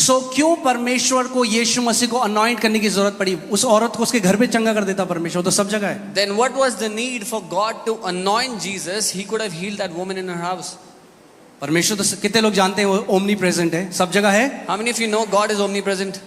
सो क्यों परमेश्वर को यीशु मसीह को अनॉइंट करने की जरूरत पड़ी? उस औरत को उसके घर पे चंगा कर देता परमेश्वर, तो सब जगह है. Then what was the need for God to anoint Jesus? He could have healed that woman in her house. परमेश्वर तो कितने लोग जानते हैं वो ओमनी प्रेजेंट है, सब जगह है. How many of you know God is omnipresent?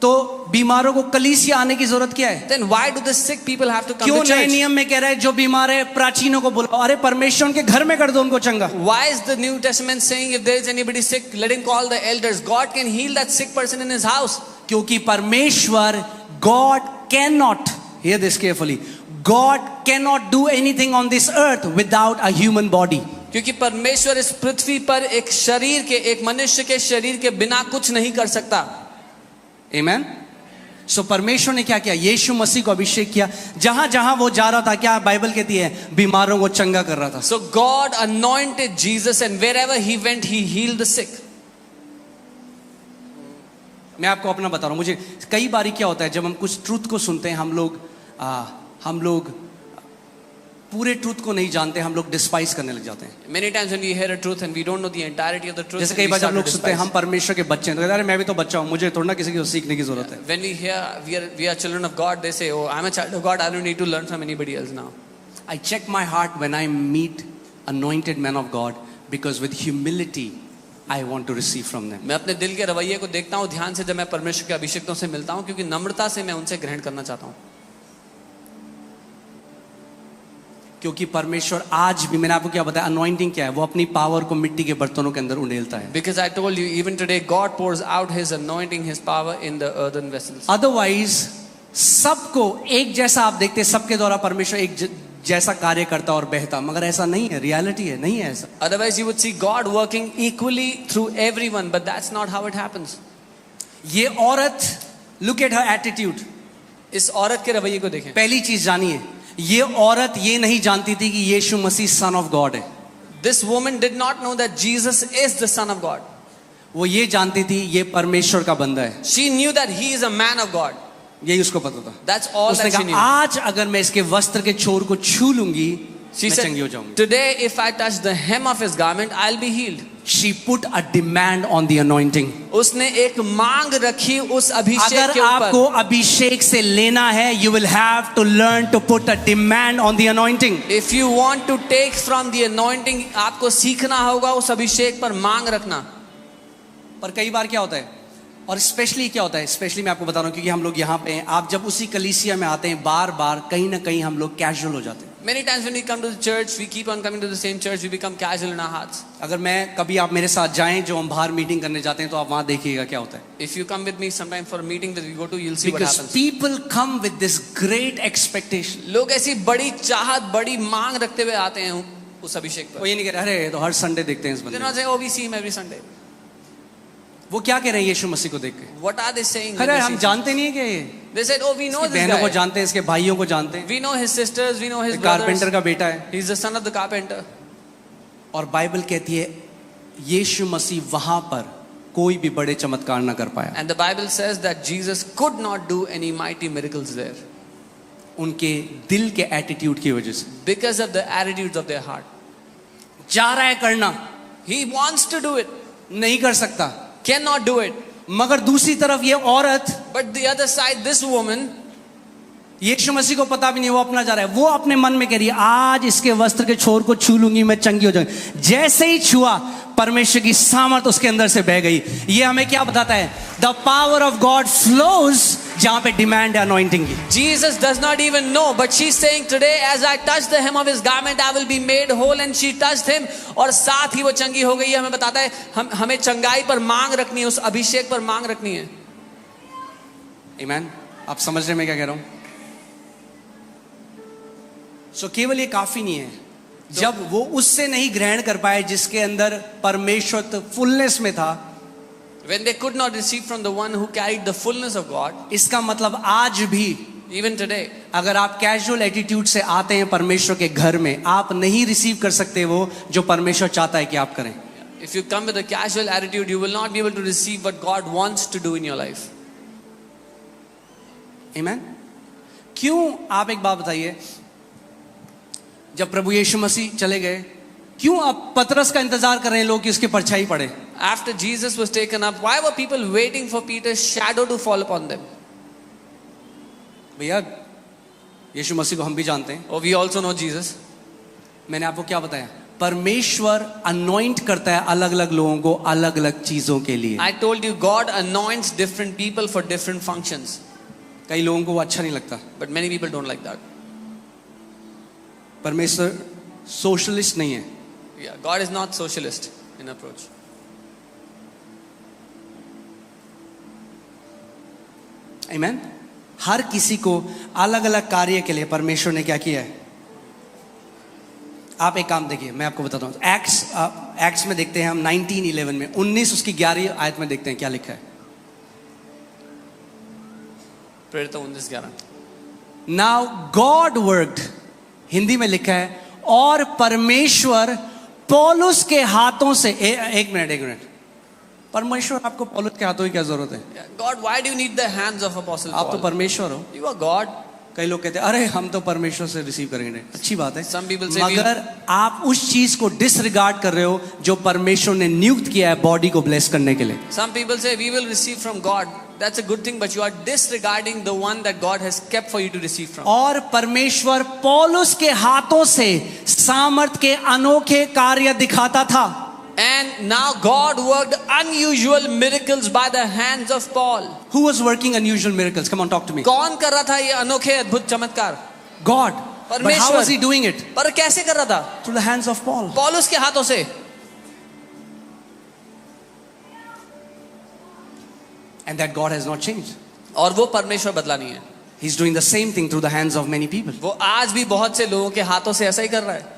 तो बीमारों को कलीसिया आने की जरूरत क्या है? Then why do the sick people have to come क्यों to नए church? नियम में कह रहा है जो बीमार है प्राचीनों को बुलाओ? अरे परमेश्वर के घर में कर दो उनको चंगा. Why is the New Testament saying if there is anybody sick, let him call the elders? God can heal that sick person in his house. क्योंकि परमेश्वर God cannot, hear this carefully, God cannot do anything on this earth without a human body. क्योंकि परमेश्वर इस पृथ्वी पर एक शरीर के, एक मनुष्य के शरीर के बिना कुछ नहीं कर सकता. Amen. सो परमेश्वर ने क्या किया? यीशु मसीह को अभिषेक किया. जहां जहां वो जा रहा था, क्या बाइबल कहती है, बीमारों को चंगा कर रहा था. So God anointed Jesus and wherever he went he healed the sick. मैं आपको अपना बता रहा हूं. मुझे कई बार क्या होता है जब हम कुछ ट्रूथ को सुनते हैं, हम लोग पूरे ट्रूथ को नहीं जानते, हम लोग डिस्पाइज करने लग जाते हैं. Many times when we hear a truth and we don't know the entirety of the truth. जैसे कई बार जब लोग सुनते हैं हम परमेश्वर के बच्चे हैं, तो कहते हैं अरे मैं भी तो बच्चा हूं, मुझे थोड़ा ना किसी की सीखने की जरूरत है. When we hear we are children of God, they say, oh, I'm a child of God, I don't need to learn from anybody else now. I check my heart when I meet anointed men of God because with humility I want to receive from them. मैं अपने दिल के रवैये को देखता हूँ ध्यान से जब मैं परमेश्वर के अभिषेक्तों से मिलता हूँ, क्योंकि नम्रता से मैं उनसे ग्रहण करना चाहता हूँ. क्योंकि परमेश्वर आज भी, मैंने आपको क्या बताया, अनॉइंटिंग क्या है, वो अपनी पावर को मिट्टी के बर्तनों के अंदर उंडेलता है. Because I told you, even today God pours out his anointing, his power in the earthen vessels. Otherwise सबको एक जैसा आप देखते हैं, सबके द्वारा परमेश्वर एक जैसा कार्य करता और बहता, मगर ऐसा नहीं है. रियलिटी है नहीं है ऐसा. Otherwise you would see God working equally through everyone, but that's not how it happens. ये औरत, look at her attitude. इस औरत के रवैये को देखें. पहली चीज जानिए, ये औरत ये नहीं जानती थी कि यीशु मसीह सन ऑफ गॉड है. This woman did not know that Jesus is the Son of God. वो ये जानती थी ये परमेश्वर का बंदा है. She knew that he is a man of God. यही उसको पता था. That's all उसने that she कहा knew. आज अगर मैं इसके वस्त्र के छोर को छू लूंगी She मैं said, चंगी हो जाऊंगी. today if I touch the hem of his garment, I'll be healed. She put a demand on the anointing. उसने एक मांग रखी उस अभिषेक अगर के ऊपर. आपको अभिषेक से लेना है, you will have to learn to put a demand on the anointing. If you want to take from the anointing, आपको सीखना होगा उस अभिषेक पर मांग रखना. पर कई बार क्या होता है, और स्पेशली क्या होता है, स्पेशली मैं आपको बता रहा हूँ क्योंकि हम लोग यहाँ पे हैं, आप जब उसी कलीसिया में आते हैं बार बार कहीं ना कहीं हम लोग कैजुअल हो जाते हैं. Many times when we come to the church, we keep on coming to the same church, we become casual in our hearts. अगर मैं कभी आप मेरे साथ जाएं जो हम बाहर मीटिंग करने जाते हैं तो आप वहां देखिएगा क्या होता है. If you come with me sometime for a meeting that we go to, you'll see what Because happens. people come with this great expectation. लोग ऐसी बड़ी चाहत, बड़ी मांग रखते हुए आते हैं उस अभिषेक पर. वो ये नहीं कह रहे अरे ये तो हर संडे देखते हैं इस They're बंदे not को. saying, oh, we see him every Sunday. वो क्या कह रहे हैं यीशु मसीह को देख के? What are they saying? when अरे they हम see- जानते नहीं है क्या ये? They said, oh, we know इसकी this बहनों को guy. जानते हैं, इसके भाइयों को जानते हैं, We know his sisters, we know his carpenter brothers. का बेटा है. He's the son of the carpenter. और बाइबल कहती है यीशु मसीह वहां पर कोई भी बड़े चमत्कार ना कर पाया. And the Bible says that Jesus could not do any mighty miracles there उनके दिल के एटीट्यूड की वजह से. because of the attitudes of their heart. जा रहा है करना, He wants to do it, नहीं कर सकता. cannot do it. मगर दूसरी तरफ ये औरत, But the other side, this woman, यीशु मसीह को पता भी नहीं वो अपना जा रहा है, वो अपने मन में कह रही है आज इसके वस्त्र के छोर को छू लूंगी मैं चंगी हो जाऊंगी. जैसे ही छुआ परमेश्वर की सामर्थ उसके अंदर से बह गई. ये हमें क्या बताता है? The power of God flows जहां पे डिमांड है अनॉइंटिंग की. Jesus does not even know, but she's saying today as I touch the hem of his garment I will be made whole, and she touched him और साथ ही वो चंगी हो गई. हमें बताता है हमें चंगाई पर मांग रखनी है, उस अभिषेक पर मांग रखनी है. आमीन. आप समझ रहे हैं मैं क्या कह रहा हूं? सो केवल ये काफी नहीं है. जब वो उससे नहीं ग्रहण कर पाए जिसके अंदर परमेश्वर फुलनेस में था, When they could not receive from the one who carried the fullness of God, इसका मतलब आज भी even today, अगर आप कैजुअल एटीट्यूड से आते हैं परमेश्वर के घर में, आप नहीं रिसीव कर सकते वो जो परमेश्वर चाहता है कि आप करें. if you come with a casual attitude, you will not be able to receive what God wants to do in your life. आमीन. क्यों? आप एक बात बताइए, जब प्रभु यीशु मसीह चले गए, क्यों अब पतरस का इंतजार कर रहे हैं लोग कि उसकी परछाई पड़े? After Jesus was taken up, why were people waiting for Peter's shadow to fall upon them? भैया यीशु मसीह को हम भी जानते हैं. Oh, we also know Jesus. मैंने आपको क्या बताया? परमेश्वर अनॉइंट करता है अलग अलग लोगों को अलग अलग चीजों के लिए. I told you God anoints different people for different functions. कई लोगों को वो अच्छा नहीं लगता. But many people don't like that. परमेश्वर सोशलिस्ट नहीं है. Yeah, God is not socialist in approach. आमीन. हर किसी को अलग अलग कार्य के लिए परमेश्वर ने क्या किया है. आप एक काम देखिए, मैं आपको बताता हूँ. एक्ट्स में देखते हैं हम 19:11 में 19 उसकी 11 आयत में देखते हैं क्या लिखा है. प्रेरित 19:11. नाउ गॉड वर्क्ड, हिंदी में लिखा है, और परमेश्वर पौलुस के हाथों से एक मिनट. परमेश्वर आपको पौलुस के हाथों की क्या जरूरत है? Yeah, God, why do you need the hands of Apostle आप तो Paul? परमेश्वर हो. You are God. कई लोग कहते हैं अरे हम तो परमेश्वर से रिसीव करेंगे. अच्छी बात है, Some people say मगर आप उस चीज को डिसरिगार्ड कर रहे हो जो परमेश्वर ने नियुक्त किया है बॉडी को ब्लेस करने के लिए. Some people say we will receive from God. That's a good thing, but you are disregarding the one that God has kept for you to receive from. और परमेश्वर पौलुस के हाथों से सामर्थ के अनोखे कार्य दिखाता था. And now God worked unusual miracles by the hands of Paul. Who was working unusual miracles? Come on, talk to me. कौन कर रहा था ये अनोखे अद्भुत चमत्कार? God. But how परमेश्वर. was he doing it? पर कैसे कर रहा था? Through the hands of Paul. पौलुस के हाथों से. And that God has not changed. और वो परमेश्वर बदला नहीं है. He's doing the same thing through the hands of many people. वो आज भी बहुत से लोगों के हाथों से ऐसा ही कर रहा है.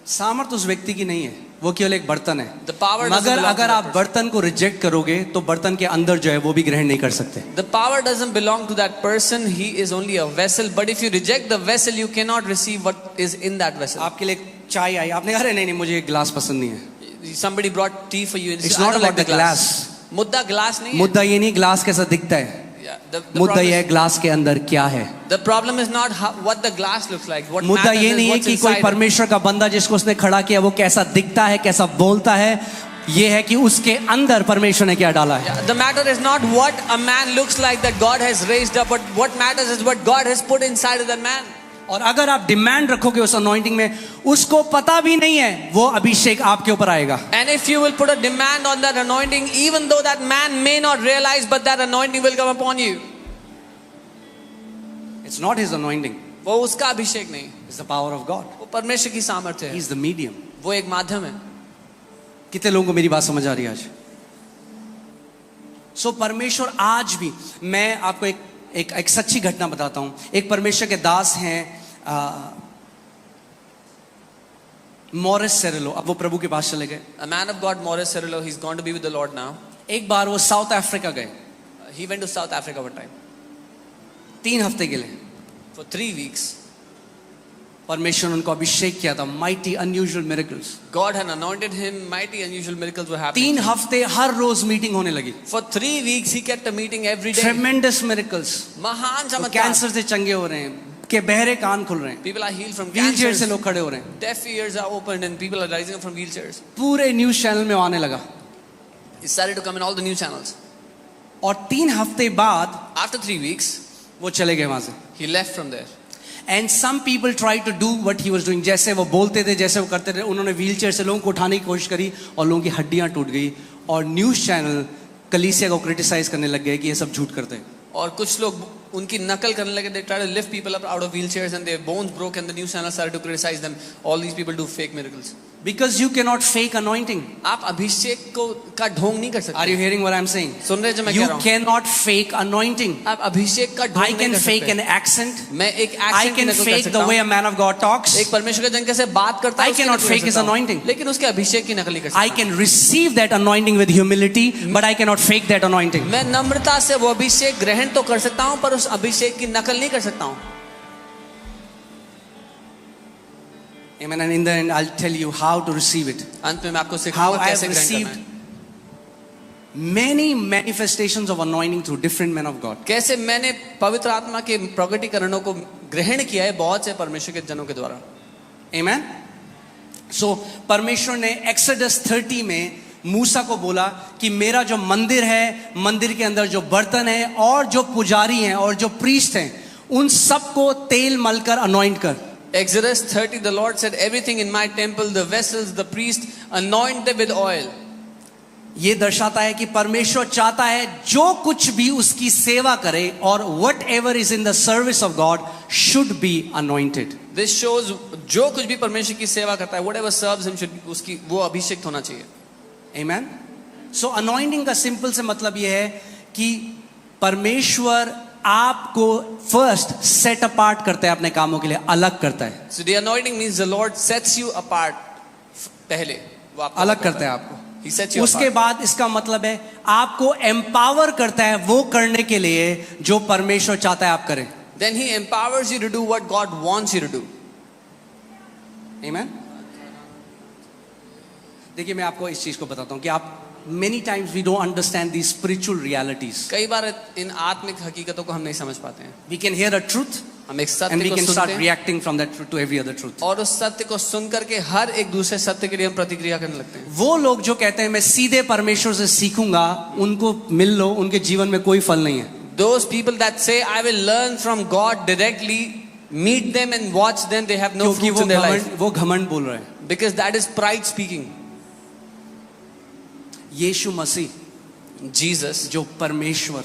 सामर्थ उस व्यक्ति की नहीं है, वो केवल एक बर्तन है. The power doesn't मगर belong to अगर that आप person. बर्तन को रिजेक्ट करोगे तो बर्तन के अंदर जो है वो भी ग्रहण नहीं कर सकते. The power doesn't belong to that person. He is only a vessel. But if you reject the vessel, you cannot receive what is in that vessel. आपके लिए चाय आई, आपने कहा अरे नहीं मुझे एक गिलास पसंद नहीं है. Somebody brought tea for you. And It's said, I not don't about like the glass. मुद्दा ग्लास नहीं है. मुद्दा ये नहीं ग्लास कैसा दिखता है, Yeah, the मुद्दा problem ये है is- ग्लास के अंदर क्या है. The problem is not what the glass looks like. What मुद्दा matters ये is नहीं है what's कि कोई inside. परमेश्वर का बंदा जिसको उसने खड़ा किया वो कैसा दिखता है, कैसा बोलता है. ये है कि उसके अंदर परमेश्वर ने क्या डाला है. Yeah, the matter is not what a man looks like that God has raised up, but what matters is what God has put inside of that man. और अगर आप डिमांड रखोगे उस अनॉइंटिंग में, उसको पता भी नहीं है वो अभिषेक आपके ऊपर आएगा. And if you will put a demand on that anointing, even though that man may not realize, but that anointing will come upon you. It's not his anointing, वो उसका अभिषेक नहीं, it's the power of God. वो परमेश्वर की सामर्थ्य है. He's the medium. वो एक माध्यम है. कितने लोगों को मेरी बात समझ आ रही है आज? सो परमेश्वर आज भी, मैं आपको एक सच्ची घटना बताता हूं. एक परमेश्वर के दास हैं मॉरिस सेरेलो. अब वो प्रभु के पास चले गए. A man of God, Morris Cirillo, he's gone to be with the Lord now. एक बार वो साउथ अफ्रीका गए He went to South Africa one time 3 हफ्ते के लिए. for 3 weeks. परमेश्वर ने उनको अभिषेक किया था. Mighty unusual miracles. God had anointed him. Mighty unusual miracles were happening. 3 हफ्ते हर रोज मीटिंग होने लगी. For 3 weeks, he kept a meeting every day. ट्रेमेंडस miracles. महान चमत्कार. कैंसर से चंगे हो रहे हैं, के बहरे कान खुल रहे हैं, People are healed from wheel chair cancer. से लोग खड़े हो रहे हैं. Deaf ears are opened and people are rising up from wheelchairs. पूरे न्यूज चैनल में आने लगा. He started to come in all the news channels. और 3 हफ्ते बाद After 3 weeks, वो चले गए वहां से. he left from there. And some people try to do what he was doing. जैसे वो बोलते थे, जैसे वो करते थे, उन्होंने व्हील चेयर से लोगों को उठाने की कोशिश करी और लोगों की हड्डियां टूट गई. और न्यूज चैनल कलीसिया को क्रिटिसाइज करने लग गए कि ये सब झूठ करते हैं. और कुछ लोग उनकी नकल करने लगे. They tried to lift people up out of wheelchairs and their bones broke and the news channel started to criticize them. All these people do fake miracles. Because you can not fake anointing. आप अभिषेक को का ढोंग नहीं कर सकते. Are you hearing what I am saying? सुन रहे जो मैं यू कह रहा हूँ. Can not fake anointing. आप अभिषेक का ढोंग आई नहीं कैन कर फेक सकते. An accent. मैं एक I एक्सेंट की can नकल कर fake सकता the way हूँ. a man of God talks. एक परमेश्वर के जन कैसे बात करता है I उसकी cannot नकल कर fake his सकता हूँ. anointing. लेकिन उसके अभिषेक की नकल नहीं कर I सकता. can receive that anointing with humility, but I cannot fake that anointing. मैं नम्रता से वो अभिषेक ग्रहण तो कर सकता हूँ पर उस अभिषेक की नकल नहीं कर सकता हूँ. Amen. And in the end, I'll tell you how to receive it. अंत में मैं आपको How सिखाऊंगा I have कैसे ग्रहण करना received है. many manifestations of anointing through different men of God. कैसे मैंने पवित्र आत्मा के प्रकटीकरणों को ग्रहण किया है बहुत से परमेश्वर के जनों के द्वारा. आमेन। सो परमेश्वर ने एक्सोडस 30 में मूसा को बोला कि मेरा जो मंदिर है, मंदिर के अंदर जो बर्तन है और जो पुजारी हैं और जो प्रीस्ट हैं, उन सबको तेल मलकर अनॉइंट कर। Exodus 30, the Lord said, everything in my temple, the vessels, the priest, anoint them with oil. ये दर्शाता है कि परमेश्वर चाहता है जो कुछ भी उसकी सेवा करे और what ever is in the service of God should be anointed. This shows जो कुछ भी परमेश्वर की सेवा करता है, whatever serves him should, उसकी वो अभिषेक होना चाहिए। आमेन। सो अनॉइंटिंग का सिंपल से मतलब यह है कि परमेश्वर आपको फर्स्ट सेट अपार्ट करता है, अपने कामों के लिए अलग करता है। So the anointing means the Lord sets you apart. पहले वो आपको अलग करता है आपको। He sets you उसके apart. बाद इसका मतलब है आपको एम्पावर करता है वो करने के लिए जो परमेश्वर चाहता है आप करें। Then he empowers you to do what God wants you to do. आमेन। देखिए मैं आपको इस चीज को बताता हूं कि आप many times we don't understand these spiritual realities. कई बार इन आत्मिक हकीकतों को हम नहीं समझ पाते हैं। We can hear a truth हम एक and सत्य we को can सुनते start हैं reacting from that truth to every other truth. और उस सत्य को सुन करके हर एक दूसरे सत्य के लिए हम प्रतिक्रिया करने लगते हैं। वो लोग जो कहते हैं मैं सीधे परमेश्वर से सीखूंगा, उनको मिल लो, उनके जीवन में कोई फल नहीं है। Those people that say I will learn from God directly, meet them and watch them, they have no क्योंकि fruits in their life. वो घमंड बोल रहे हैं। Because that is pride speaking. Yeshu Masih Jesus, जो परमेश्वर,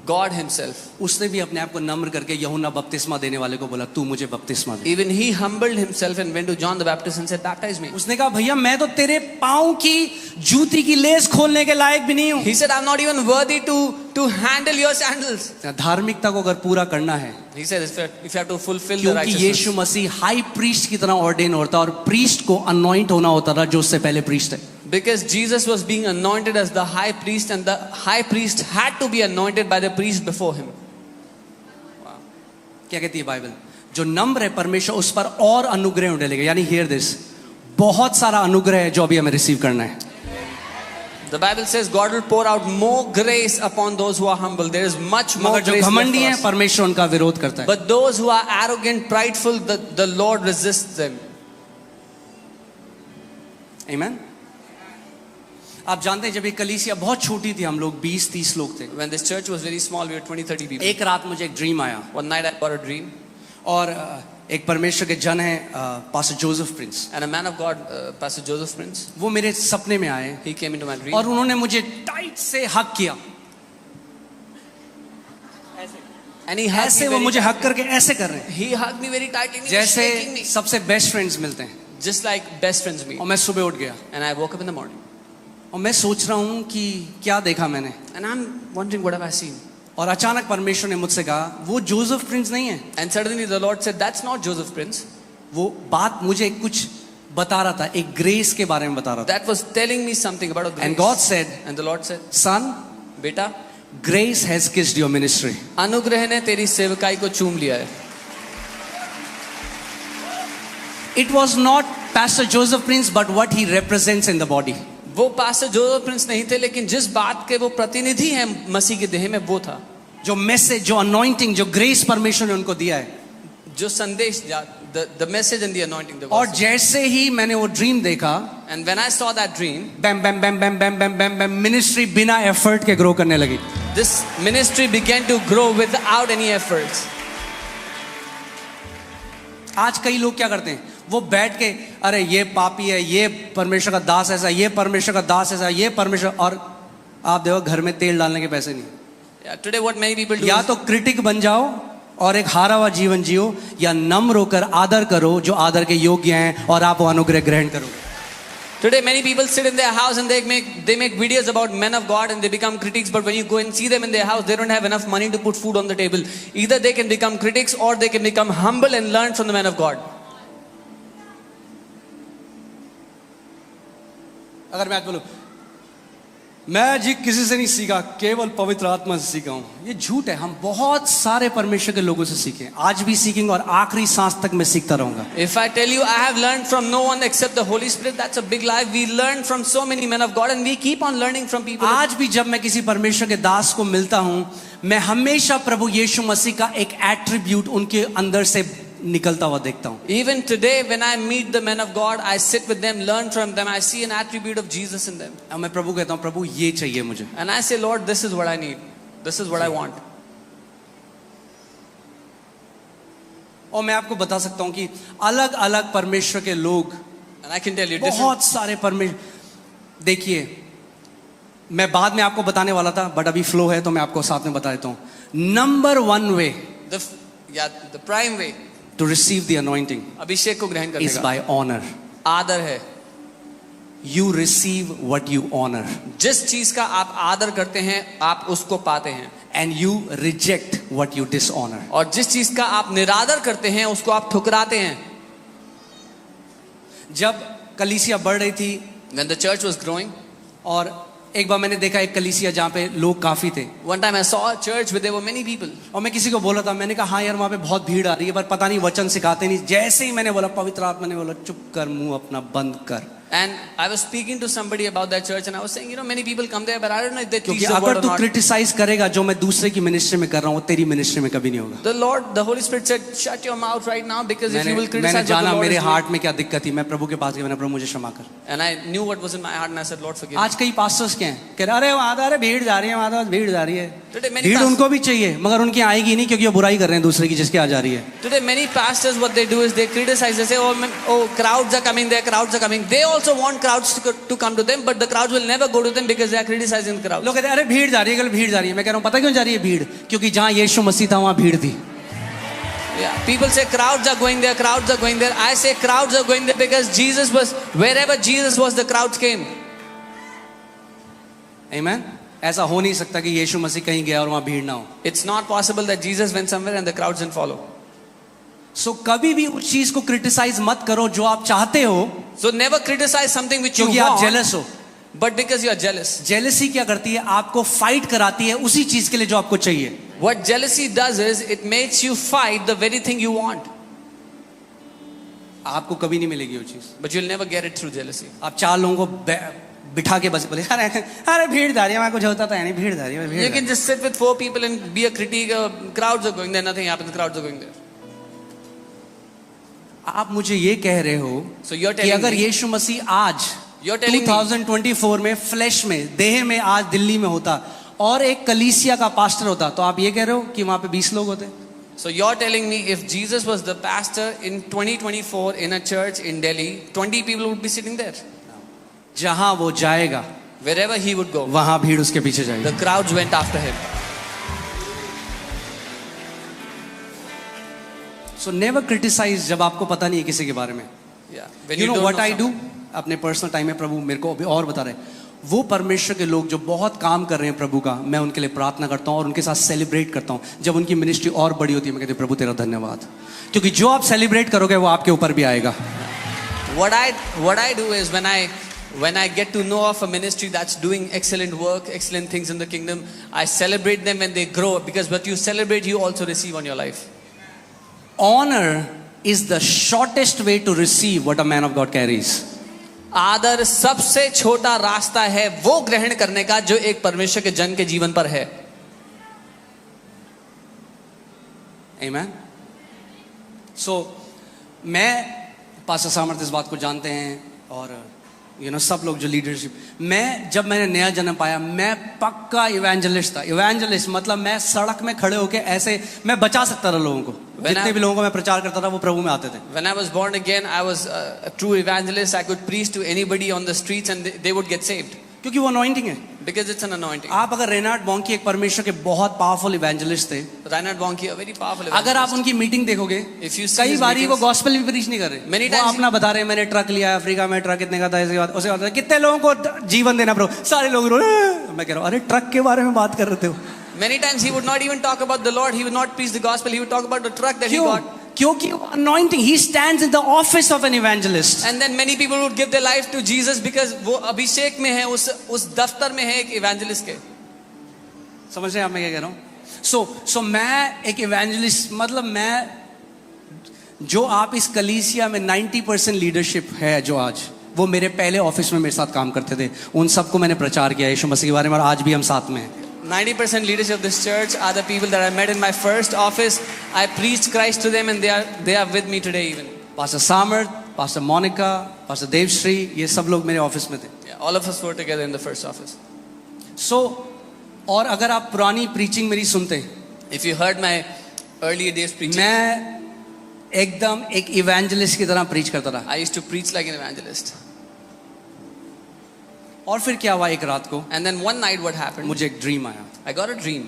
God himself, उसने भी अपने आप को नम्र करके यूहन्ना बपतिस्मा देने वाले को बोला तू मुझे बपतिस्मा दे। even he humbled himself and went to John the Baptist and said, baptize me. उसने कहा भैया मैं तो तेरे पाँव की जूती की लेस खोलने के लायक भी नहीं हूँ। He said, I'm not even worthy to handle your sandals. धार्मिकता को अगर पूरा करना है, He said, if you have to fulfill the क्योंकि righteousness. यीशु मसीह हाई प्रीस्ट की तरह ऑर्डेन होता और प्रीस्ट को अनॉइंट होना होता था जो उससे पहले प्रीस्ट है। Because Jesus was being anointed as the high priest, and the high priest had to be anointed by the priest before him. क्या कहती है बाइबल? जो नम्र है परमेश्वर उस पर और अनुग्रह डालेगा। यानी हियर दिस, बहुत सारा अनुग्रह है जो अभी हमें रिसीव करना है। The Bible says God will pour out more grace upon those who are humble. There is much more मगर जो grace left घमंडी for है us. परमेश्वर उनका विरोध करता है। But those who are arrogant, prideful, the Lord resists them. आमीन। आप जानते हैं जब ये कलीसिया बहुत छोटी थी, हम लोग 20-30 लोग थे। When this church was very small, we were 20-30 people. एक रात मुझे एक ड्रीम आया One night I got a dream, और एक परमेश्वर के जन है pastor Joseph Prince, and a man of God, Pastor Joseph Prince, वो मेरे सपने में आए he came into my dream. और उन्होंने मुझे टाइट से हक किया। And he hugged ऐसे me वो very मुझे हक tightly. करके ऐसे कर रहे हैं He hugged me very tightly. And he was जैसे shaking me. सबसे बेस्ट फ्रेंड्स मिलते हैं। Just like best friends meet. और मैं सुबह उठ गया And I woke up in the morning. और मैं सोच रहा हूँ कि क्या देखा मैंने, And I'm wondering, what have I seen? और अचानक परमेश्वर ने मुझसे कहा वो जोसेफ प्रिंस नहीं है। And suddenly the Lord said, that's not Joseph Prince. वो बात मुझे कुछ बता रहा था, एक ग्रेस के बारे में बता रहा था। That was telling me something about a grace. And God said, And the Lord said, son, बेटा, grace has kissed your ministry. अनुग्रह ने तेरी सेवकाई को चूम लिया है. It was not Pastor Joseph Prince, but what he represents in the body. वो पास्टर जोसेफ प्रिंस नहीं थे, लेकिन जिस बात के वो प्रतिनिधि हैं मसीह के देह में, वो था. जो मैसेज, जो अनॉइंटिंग, जो ग्रेस परमेश्वर ने उनको दिया है। जो संदेश, the message and the anointing. और जैसे ही मैंने वो ड्रीम देखा, And when I saw that dream, bam bam bam bam bam bam bam bam ministry बिना एफर्ट के ग्रो करने लगी। this ministry began to grow without any efforts. आज कई लोग क्या करते हैं, वो बैठ के अरे ये पापी है, ये परमेश्वर का दास ऐसा, ये परमेश्वर का दास ऐसा, ये परमेश्वर, और आप देखो घर में तेल डालने के पैसे नहीं। Yeah, today what many people do या is, तो क्रिटिक बन जाओ और एक हारा हुआ जीवन जियो, या नम्र होकर आदर करो जो आदर के योग्य हैं और आप वो अनुग्रह ग्रहण करोगे। today many people sit in their house and they make videos about men of God and they become critics, but when you go and see them in their house, they don't have enough money to put food on the table. Either they can become critics or they can become humble and learn from the men of God. अगर मैं आज बोलूं मैं जी किसी से नहीं सीखा, केवल पवित्र आत्मा से सीखा हूं, ये झूठ है। हम बहुत सारे परमेश्वर के लोगों से सीखे, आज भी सीखेंगे और आखिरी सांस तक मैं सीखता रहूंगा। If I tell you I have learned from no one except the Holy Spirit, that's a big lie. We learn from so many men of God and we keep on learning from people. आज भी जब मैं किसी परमेश्वर के दास को मिलता हूं, मैं हमेशा प्रभु यीशु मसीह का एक एट्रीब्यूट उनके अंदर से निकलता हुआ देखता हूँ. Even today, when I meet the men of God, I sit with them, learn from them. I see an attribute of Jesus in them. अब मैं प्रभु कहता हूँ, प्रभु ये चाहिए मुझे. And I say, Lord, this is what I need. This is what I want. और मैं आपको बता सकता हूँ कि अलग अलग परमेश्वर के लोग, And I can tell you, different, बहुत सारे परमेश्वर. देखिए, मैं बाद में आपको बताने वाला था, बट अभी फ्लो है तो मैं आपको साथ में बता देता हूँ. Number 1 way the prime way to receive the anointing अभिषेक को ग्रहण करने इज का बाय ऑनर. आदर है. You receive what you honour जिस चीज का आप आदर करते हैं, आप उसको पाते हैं. And you reject what you dishonour. और जिस चीज का आप निरादर करते हैं, उसको आप ठुकराते हैं. जब कलीसिया बढ़ रही थी, When the church was growing, और एक बार मैंने देखा एक कलीसिया जहाँ पे लोग काफी थे, one time I saw a church where there were many people. और मैं किसी को बोला था, मैंने कहा हाँ यार वहाँ पे बहुत भीड़ आ रही है, पर पता नहीं वचन सिखाते नहीं. जैसे ही मैंने बोला, पवित्र आत्मा ने बोला चुप कर, मुंह अपना बंद कर. And I was speaking to somebody about that church, and I was saying, many people come there, but I don't know if they teach क्योंकि the word अगर or तू not. क्रिटिसाइज करेगा जो मैं दूसरे की मिनिस्ट्री में कर रहा हूँ, वो तेरी मिनिस्ट्री में कभी नहीं होगा. The Holy Spirit said, shut your mouth right now, because if you will मैंने criticize what the जाना Lord मेरे is doing. हार्ट में क्या दिक्कत थी. मैं प्रभु के पास गया, मैंने प्रभु मुझे क्षमा कर. And I knew what was in my heart, and I said, Lord, forgive me. आज कई पास्टर्स क्या हैं, कह रहे अरे वहां तो अरे भीड़ जा रही है, वहां तो भीड़ जा रही है. Today many भीड़ pastors- उनको भी चाहिए, मगर उनकी आएगी नहीं, क्योंकि वो बुराई कर रहे हैं दूसरे की जिसके आ जा रही है. Today many pastors, what they do is they criticize. They say, oh, crowds are coming there, crowds are coming. They also want crowds to come to them, but the crowds will never go to them because they are criticizing the crowd. लोग कहते हैं अरे भीड़ जा रही है, कल भीड़ जा रही है. मैं कह रहा हूँ पता क्यों जा रही है भीड़? क्योंकि जहाँ यीशु मसीह था वहाँ भीड़ थी. Yeah, people say crowds are going there, crowds are going there. I say crowds are going there because Jesus was, wherever Jesus was, the crowds came. आमीन. ऐसा हो नहीं सकता कि यीशु मसीह कहीं गया और वहाँ भीड़ ना हो. It's not possible that Jesus went somewhere and the crowds didn't follow. सो कभी भी उस चीज को क्रिटिसाइज मत करो जो आप चाहते हो, So never criticize something which you क्योंकि आप want, जेलस हो. but because you are jealous. Jealousy क्या करती है? आपको फाइट कराती है उसी चीज के लिए जो आपको चाहिए. What jealousy does is it makes you fight the very thing you want, आपको कभी नहीं मिलेगी वो चीज. but you'll never get it through jealousy. आप 4 लोगों को बिठा के बस बोले अरे अरे भीड़ जा रही है, वहाँ कुछ होता था नहीं, भीड़ जा रही है, भीड़ You जा can just sit with 4 people and be a critique. Crowds are going there, nothing happens. Crowds are going there. आप मुझे ये कह रहे हो So you're कि telling अगर me, यीशु मसीह आज You're telling me- 2024 में फ्लैश में देह में आज दिल्ली में होता और एक कलीसिया का पास्टर होता, तो आप ये कह रहे हो कि वहां पे 20 लोग होते? so you're telling me if Jesus was the pastor in 2024 in a church in Delhi, 20 people would be sitting there. जहां वो जाएगा Wherever he would go, वहां भीड़ उसके पीछे जाएगी. the crowds went after him. So never criticise जब आपको पता नहीं है किसी के बारे में. Yeah. When you know don't what know I do? something. अपने पर्सनल टाइम में प्रभु मेरे को अभी और बता रहे हैं, वो परमेश्वर के लोग जो बहुत काम कर रहे हैं प्रभु का, मैं उनके लिए प्रार्थना करता हूँ और उनके साथ सेलिब्रेट करता हूँ. जब उनकी मिनिस्ट्री और बड़ी होती है, मैं कहती हूँ प्रभु तेरा धन्यवाद, क्योंकि जो आप सेलिब्रेट करोगे वो आपके ऊपर भी आएगा. What I do is when I get to know of a ministry that's doing excellent work, excellent things in the kingdom, I celebrate them when they grow, because what you celebrate, you also receive on your life. Honor is the shortest way to receive what a man of God carries. आदर सबसे छोटा रास्ता है वो ग्रहण करने का जो एक परमेश्वर के जन के जीवन पर है. Amen. So मैं पास्टर सामर्थ इस बात को जानते हैं, और सब लोग जो लीडरशिप, जब मैंने नया जन्म पाया, मैं पक्का इवेंजलिस्ट था. इवेंजलिस्ट मतलब मैं सड़क में खड़े होके ऐसे मैं बचा सकता था लोगों को. जितने भी लोगों को मैं प्रचार करता था वो प्रभु में आते थे. When I was born again, I was a true evangelist. I could preach to anybody on the streets and they would get saved. क्योंकि वो अनॉइंटिंग है. Because it's an anointing. आप अगर रेनार्ड बॉन्की एक परमेश्वर के बहुत पावरफुल इवेंजलिस्ट थे, Reinhard Bonnke, a very powerful अगर आप evangelist. उनकी मीटिंग देखोगे, If you see कई his बारी वो meetings, गॉस्पेल भी प्रीच नहीं कर रहे. Many वो times अपना बता रहे हैं, मैंने ट्रक लिया अफ्रीका में, ट्रक कितने का था, इसके बाद उसे बाद कितने लोगों को जीवन देना प्रभु, सारे लोग रो. मैं कह रहा हूँ अरे ट्रक के बारे में बात कर रहे थे. Many times he would not even talk about the Lord. He would not preach the gospel. He would talk about the truck that he क्यों? got. क्योंकि anointing, he stands in the office of an evangelist. And then many people would give their life to Jesus because वो अभिषेक में है, उस दफ्तर में है एक evangelist के. समझ रहे हैं आप मैं क्या कह रहा हूँ? सो मैं एक इवेंजलिस्ट, मतलब मैं जो आप इस कलीसिया में 90% लीडरशिप है जो आज, वो मेरे पहले ऑफिस में मेरे साथ काम करते थे. उन सबको मैंने प्रचार किया यीशु मसीह के बारे में, और आज भी हम साथ में हैं. 90% leadership of this church are the people that I met in my first office. I preached Christ to them and they are with me today even. Pastor सामर्थ, पास्टर मोनिका, पास्टर देवश्री, ये सब लोग मेरे ऑफिस में थे. Yeah, all of us were together in the first office. So, और अगर आप पुरानी प्रीचिंग मेरी सुनते हैं, If you heard my earlier days preaching, मैं एकदम एक इवेंजलिस्ट की तरह प्रीच करता रहा. I used to preach like an evangelist. और फिर क्या हुआ, एक रात को And then one night what happened? मुझे एक ड्रीम आया. I got a dream.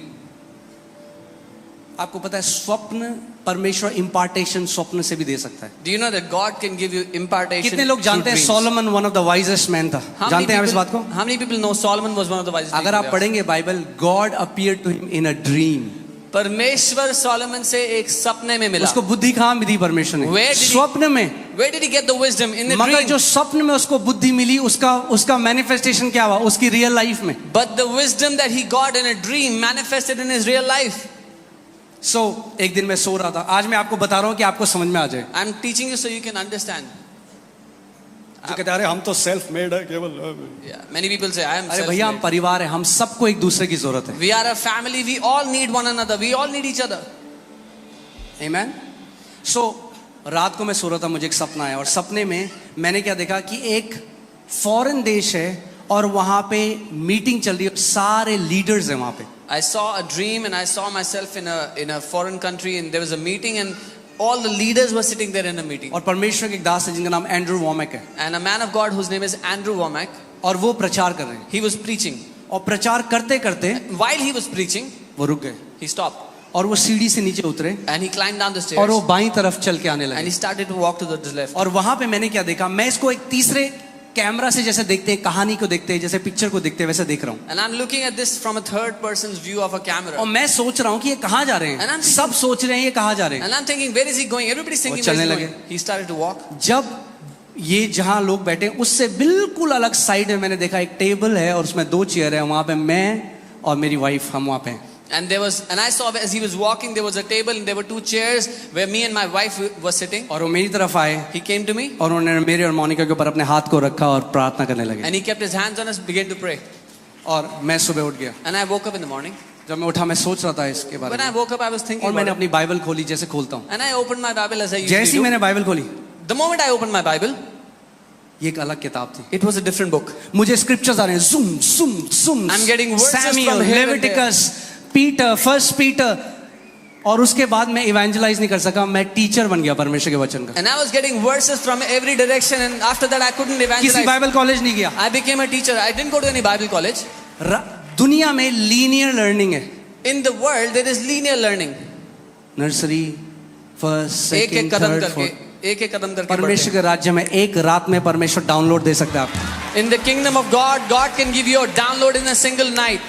आपको पता है स्वप्न परमेश्वर इम्पार्टेशन स्वप्न से भी दे सकता है. Do you know that God can give you impartation? कितने लोग जानते हैं through dreams? Solomon one of the wisest man था? How many जानते हैं आप इस बात को? people- How many people know Solomon was one of the wisest अगर people आप there? पढ़ेंगे Bible, God appear to him in a dream. परमेश्वर सोलोमन से एक सपने में मिला. उसको बुद्धि कहाँ मिली परमेश्वर ने? Where did he- स्वप्न में. Where did he get the wisdom? In the मगर dream. जो स्वप्न में उसको बुद्धि मिली, उसका मैनिफेस्टेशन क्या हुआ उसकी रियल लाइफ में? But the wisdom that he got in a dream manifested in his real life. सो एक दिन मैं सो रहा था. आज मैं आपको बता रहा हूँ कि आपको समझ में आ जाए. I'm teaching you so you can understand. जो कहते हैं अरे हम तो सेल्फ मेड है केवल. Yeah, many people say I am अरे भैया हम self-made. परिवार है, हम सबको एक दूसरे की जरूरत है. We are a family. We all need one another. We all need each other. आमेन. सो रात को मैं सो रहा था, मुझे एक सपना आया और सपने में मैंने क्या देखा कि एक फॉरेन देश है और वहां पे मीटिंग चल रही है, सारे लीडर्स हैं वहां पे. I saw a dream and I saw myself in a foreign country and there was a meeting and all the leaders were sitting there in a meeting. और परमेश्वर के एक दास है जिनका नाम एंड्रू वॉमेक है And a man of God whose name is Andrew Womack, और वो प्रचार कर रहे हैं. he was preaching. और प्रचार करते करते While he was preaching, वो रुक गए he stopped और वो सीढ़ी से नीचे उतरे and he climbed down the और वो stairs बाईं तरफ चल के आने and लगे. he started to walk to the left. और वहां पे मैंने क्या देखा, मैं इसको एक तीसरे कैमरा से जैसे देखते हैं, कहानी को देखते हैं, जैसे पिक्चर को देखते हैं, वैसे देख रहा हूँ. And I'm looking at this from a third person's view of a camera. और मैं सोच रहा हूँ कि ये कहाँ जा रहे And I'm हैं. thinking- सब सोच रहे हैं ये कहाँ जा रहे हैं. And I'm thinking, where is he going? Everybody's thinking, वो where is he चलने going? He started to walk. जब ये जहां लोग बैठे हैं, उससे बिल्कुल अलग साइड में मैंने देखा एक टेबल है और उसमें 2 चेयर है. वहां पे मैं और मेरी वाइफ हम वहां पे हैं. And I saw as he was walking, there was a table and there were 2 chairs where me and my wife were sitting. और वो मेरी तरफ आए He came to me और उन्होंने मेरे और मोनिका के ऊपर अपने हाथ को रखा और प्रार्थना करने लगे. and he kept his hands on us, began to pray. और मैं सुबह उठ गया. And I woke up in the morning. जब मैं उठा मैं सोच रहा था इसके बारे When I में woke up, I was thinking और मैंने about अपनी बाइबल खोली जैसे खोलता हूँ. it. And I opened my Bible as I जैसे usually ही do. मैंने बाइबल खोली, The moment I opened my Bible, ये एक अलग किताब थी. it was a different book. मुझे स्क्रिप्चर्स आ रहे हैं, zoom zoom zoom. I'm getting verses Samuel, from here and Leviticus, Peter, first Peter. और उसके बाद मैं इवेंजलाइज नहीं कर सका, मैं टीचर बन गया परमेश्वर के वचन का. And I was getting verses from every direction and after that I couldn't किसी evangelize. बाइबल कॉलेज नहीं गया. I became a teacher. I didn't go to any Bible college. दुनिया में लीनियर लर्निंग है. In the world, there is linear learning. Nursery, first, एक second, कदम third, करके fourth. एक कदम करके परमेश्वर के राज्य में एक रात में परमेश्वर डाउनलोड दे सकता है आपको. बढ़ते हैं. In the kingdom of God, God can give you a download in a single night.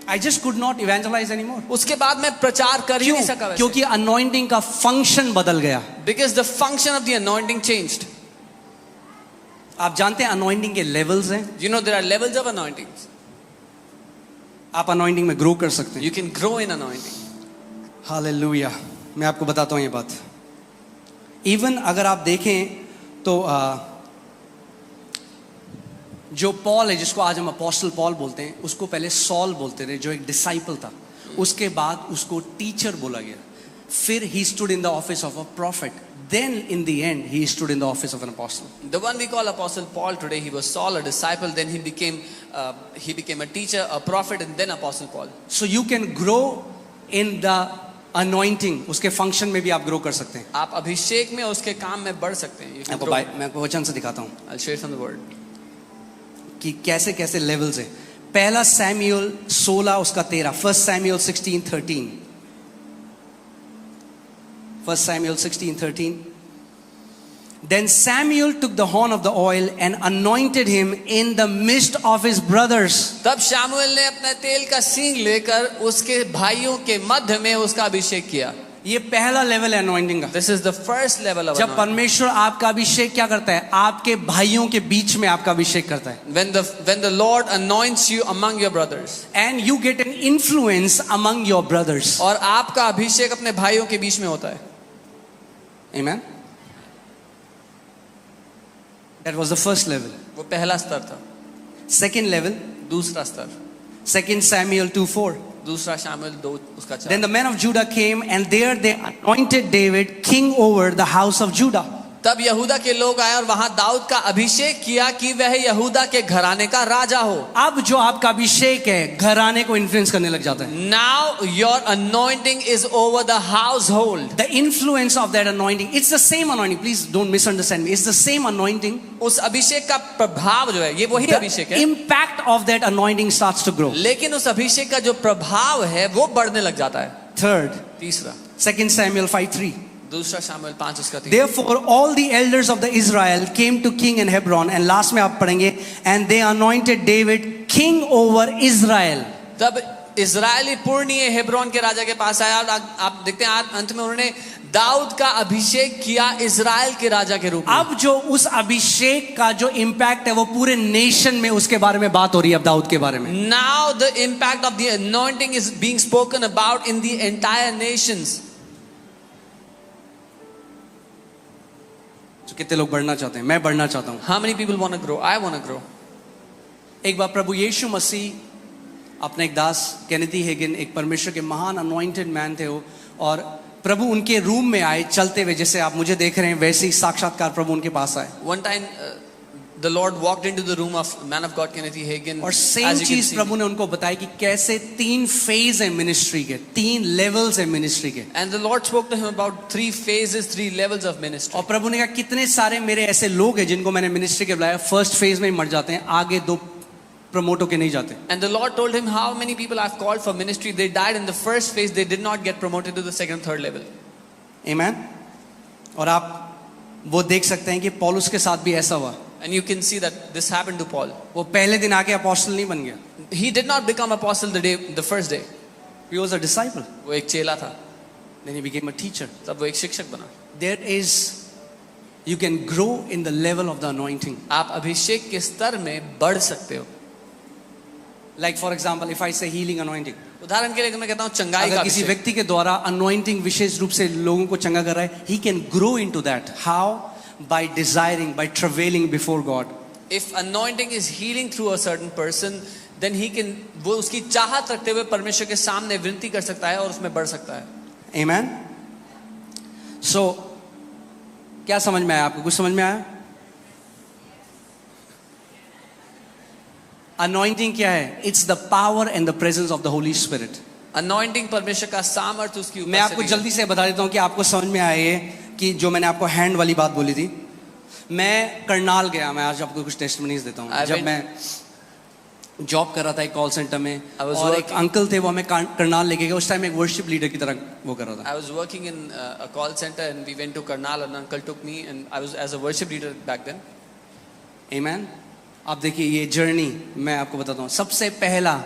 I just could not evangelize anymore. उसके बाद मैं प्रचार कर ही नहीं सका वैसे. क्योंकि अनॉइंटिंग का फंक्शन बदल गया. Because the function of the anointing changed. आप जानते हैं अनॉइंटिंग के लेवल्स हैं. You know there are levels of anointings. आप अनॉइंटिंग में ग्रो कर सकते हैं. You can grow in anointing. Hallelujah. मैं आपको बताता हूँ ये बात. इवन अगर आप देखें तो जो पॉल है, जिसको आज हम अपोस्टल पॉल बोलते हैं, उसको पहले सॉल बोलते थे, जो एक डिसाइपल था. उसके बाद उसको टीचर बोला गया. फिर he stood in the office of a profit. Then in the end he stood in the office of an apostle. The one we call Apostle Paul today, he was Saul, a disciple. Then he became a teacher, a prophet, and then Apostle Paul. So you can grow in the anointing. उसके function में भी आप grow कर सकते हैं. आप अभिषेक में उसके काम में बढ़ सकते हैं. You can grow. मैं आपको वचन से दिखाता हूँ I'll share from the word. कि कैसे कैसे लेवल्स हैं. पहला सैमुएल 16 उसका 13. First Samuel 16:13. First Samuel 16:13. Then Samuel took the horn of the oil and anointed him in the midst of his brothers. तब शामुएल ने अपने तेल का सींग लेकर उसके भाइयों के मध्य में उसका अभिषेक किया. ये पहला लेवल है अनॉइंटिंग का. This is the first level of जब anointing. परमेश्वर आपका अभिषेक क्या करता है, आपके भाइयों के बीच में आपका अभिषेक करता है. When the Lord anoints you among your brothers. And you get an influence among your brothers. और आपका अभिषेक अपने भाइयों के बीच में होता है. Amen. That was the first level. वो पहला स्तर था. Second level, दूसरा स्तर, 2 Samuel 2:4. दूसरा शामिल 2 उसका 4. Then the men of Judah came, and there they anointed David king over the house of Judah. तब यहूदा के लोग आए और वहां दाऊद का अभिषेक किया कि वह यहूदा के घराने का राजा हो. अब जो आपका अभिषेक है घराने को इन्फ्लुएंस करने लग जाता है. Now your anointing is over the household. The influence of that anointing, it's the same anointing. Please don't misunderstand me. It's the same anointing. उस अभिषेक का प्रभाव जो है ये वही अभिषेक The है, impact of that anointing starts to grow. लेकिन उस अभिषेक का जो प्रभाव है वो बढ़ने लग जाता है. Third, तीसरा, 2 Samuel 5:3. दूसरा शामिल 5 उसका 3. Therefore all the elders of the Israel came to king in Hebron, and last में आप पढ़ेंगे, and they anointed David king over Israel. तब इजरायली पुरनिये हेब्रोन के राजा के पास आया और आप देखते हैं अंत में उन्होंने दाऊद का अभिषेक किया इजराइल के राजा के रूप में. अब जो उस अभिषेक का जो इम्पैक्ट है वो पूरे नेशन में उसके बारे में बात हो रही है अब दाऊद के बारे में. Now the impact of the anointing is being spoken about in the entire nations. तो कितने लोग बढ़ना चाहते हैं? मैं बढ़ना चाहता हूं. How many people want to grow? I want to grow. एक बार प्रभु यीशु मसीह अपने एक दास केनेथी हेगिन, एक परमेश्वर के महान अनॉइंटेड मैन थे वो, और प्रभु उनके रूम में आए चलते हुए, जैसे आप मुझे देख रहे हैं वैसे ही साक्षात्कार प्रभु उनके पास आए. One time the Lord walked into the room of man of God Kenneth Hagin. और सेम चीज प्रभु ने उनको बताई कि कैसे 3 फेज है मिनिस्ट्री के, 3 लेवल्स है मिनिस्ट्री के. And the Lord spoke to him about 3 phases, 3 levels of ministry. और प्रभु ने कहा कितने सारे मेरे ऐसे लोग हैं जिनको मैंने मिनिस्ट्री के बुलाया, फर्स्ट फेज में ही मर जाते हैं, आगे 2 प्रमोट होके नहीं जाते. And the Lord told him how many people I've called for ministry, they died in the first phase, they did not get promoted to the second, third level. Amen. और आप वो देख सकते हैं कि पौलुस के साथ भी ऐसा हुआ. And you can see that this happened to Paul. वो पहले दिन आके अपोस्टल नहीं बन गया. He did not become apostle the first day. He was a disciple. वो एक चेला था. Then he became a teacher. तब वो एक शिक्षक बना. There is, you can grow in the level of the anointing. आप अभिषेक के स्तर में बढ़ सकते हो. Like for example, if I say healing anointing, उदाहरण के लिए मैं कहता हूँ चंगाई का अगर किसी अभिषेक. व्यक्ति के द्वारा अनॉइंटिंग विशेष रूप से लोगों को चंगा कर रहा है, he can grow into that. How? By desiring, by travailing before God. If anointing is healing through a certain person, then he can, वो उसकी चाहत रखते हुए परमेश्वर के सामने विनती कर सकता है और उसमें बढ़ सकता है. Amen. So, क्या समझ में आया आपको? कुछ समझ में आया? Anointing क्या है? It's the power and the presence of the Holy Spirit. Anointing परमेश्वर का सामर्थ्य उसकी मैं आपको उपस्थिति है. जल्दी से बता देता हूँ कि आपको समझ में आए कि जो मैंने आपको हैंड वाली बात बोली थी. मैं करनाल गया, मैं आज आपको कुछ टेस्टिमनीज देता हूँ. जब मैं जॉब कर रहा था एक कॉल सेंटर में, और एक अंकल थे वो हमें करनाल लेके गए. उस टाइम एक वर्शिप लीडर की तरह वो कर रहा था. I was working in a call center and we went to Karnal and uncle took me and I was as a worship leader back then. Amen. आप देखिए ये जर्नी मैं आपको बताता हूँ. सबसे पहला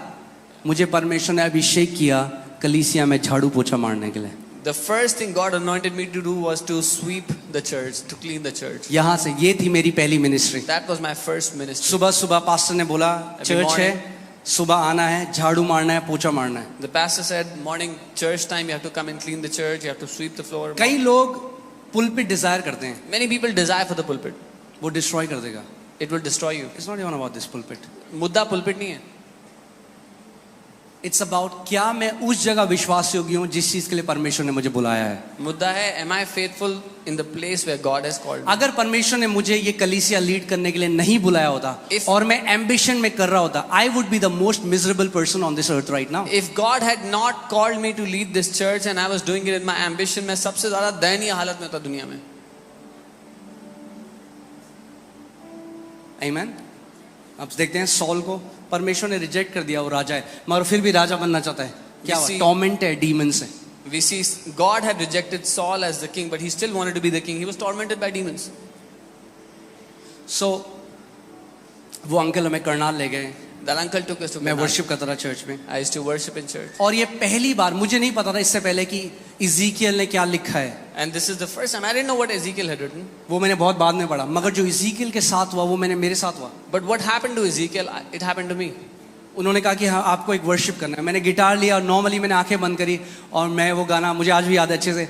मुझे परमेश्वर ने अभिषेक किया कलीसिया में झाड़ू पोछा मारने के लिए. The first thing God anointed me to do was to sweep the church, to clean the church. यहाँ से ये थी मेरी पहली ministry. That was my first ministry. सुबह सुबह पास्टर ने बोला चर्च है, सुबह आना है, झाड़ू मारना है, पोछा मारना है. The pastor said, morning church time, you have to come and clean the church, you have to sweep the floor. कई लोग पुलपिट डिजायर करते हैं, Many people desire for the pulpit. वो डिस्ट्रॉय कर देगा. It will destroy you. It's not even about this pulpit. मुद्दा pulpit नहीं है. It's about क्या मैं उस जगह विश्वास योग्य हूँ जिस चीज के लिए परमेश्वर ने मुझे बुलाया है. मुद्दा है, am I faithful in the place where God has called me? अगर परमेश्वर ने मुझे ये कलीसिया लीड करने के लिए नहीं बुलाया होता और मैं एम्बिशन में कर रहा होता, I would be the most miserable person on this earth right now. If God had not called me to lead this church and I was doing it in my ambition, मैं सबसे ज़्यादा दयनीय हालत में होता दुनिया में. Amen. अब देखते हैं सॉल को परमेश्वर ने रिजेक्ट कर दिया, वो राजा है मगर फिर भी राजा बनना चाहता है. क्या हुआ? टॉर्मेंट है, डीमंस है. We see God had rejected Saul as the king, but he still wanted to be the king. He was tormented by demons. So वो अंकल हमें करनाल ले गए. That uncle took us to मैं Karnal. Worship करता था church में. I used to worship in church. और ये पहली बार, मुझे नहीं पता था इससे पहले कि इज़ीकियल ने क्या लिखा है. And this is the first time. I didn't know what Ezekiel had written. वो मैंने बहुत बाद में पढ़ा, मगर जो इज़ीकियल के साथ हुआ वो मैंने मेरे साथ हुआ. But what happened to Ezekiel, it happened to me. उन्होंने कहा कि हाँ आपको एक वर्शिप करना है. मैंने गिटार लिया और नॉर्मली मैंने आंखें बंद करी और मैं वो गाना मुझे आज भी याद है अच्छे से,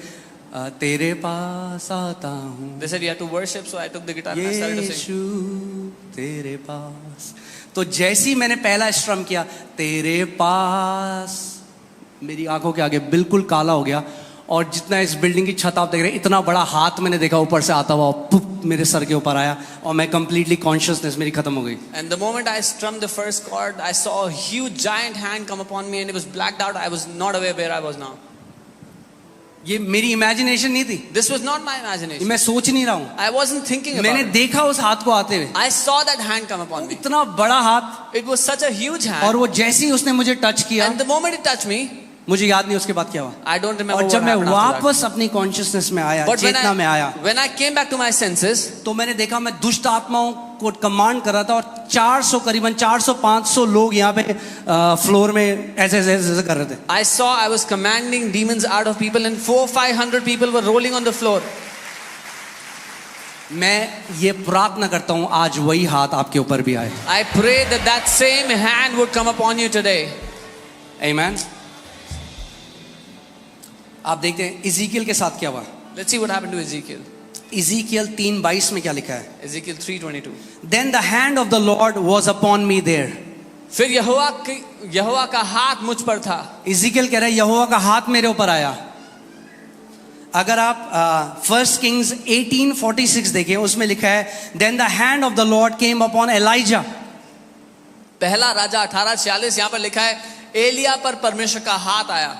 तेरे पास आता हूँ They said you have to worship, so I took the guitar and I started to sing. यीशु तेरे पास। तो जैसे ही मैंने पहला स्ट्रम किया तेरे पास, मेरी आंखों के आगे बिल्कुल काला हो गया, और जितना इस बिल्डिंग की छत आप देख रहे हैं, इतना बड़ा हाथ मैंने देखा ऊपर से आता हुआ, पुप मेरे सर के ऊपर आया, और मैं कंप्लीटली कॉन्शियसनेस मेरी खत्म हो गई। And the moment I strummed the first chord, I saw a huge giant hand come upon me and it was blacked out. I was not aware where I was now. ये मेरी imagination नहीं थी, This was not my imagination. मैं सोच नहीं रहा हूँ, I wasn't thinking about मैंने it. देखा उस हाथ को आते हुए, I saw that hand come upon me. इतना बड़ा हाथ, It was such a huge और hand. वो जैसे ही उसने मुझे टच किया, And the moment it touched me, मुझे याद नहीं उसके बाद क्या हुआ। I don't remember और what जब मैं happened after that. वापस अपनी कॉन्शियसनेस में आया, But चेतना में आया, when I came back to my senses, तो मैंने देखा मैं दुष्ट आत्माओं को कमांड कर रहा था, और 400 करीबन 400-500 लोग यहाँ पे फ्लोर में ऐसे ऐसे ऐसे कर रहे थे। I saw I was commanding demons out of people and 400-500 people were rolling on the floor. मैं ये प्रार्थना करता हूँ आज वही हाथ आपके ऊपर भी आए। I pray that that same hand would come upon you today. आमीन। आप देखते हैं इज़ीकियल के साथ क्या हुआ। Let's see what happened to Ezekiel. इज़ीकियल 3:22 में क्या लिखा है? Ezekiel 3:22. Then the hand of the Lord was upon me there. फिर यहोवा का हाथ मुझ पर था. इज़ीकियल कह रहा है यहोवा का हाथ मेरे ऊपर आया। अगर आप 1 Kings 18:46 देखें, उसमें लिखा है Then the hand of the Lord came upon Elijah. पहला राजा 18:46 यहाँ पर लिखा है एलिया पर परमेश्वर का हाथ आया.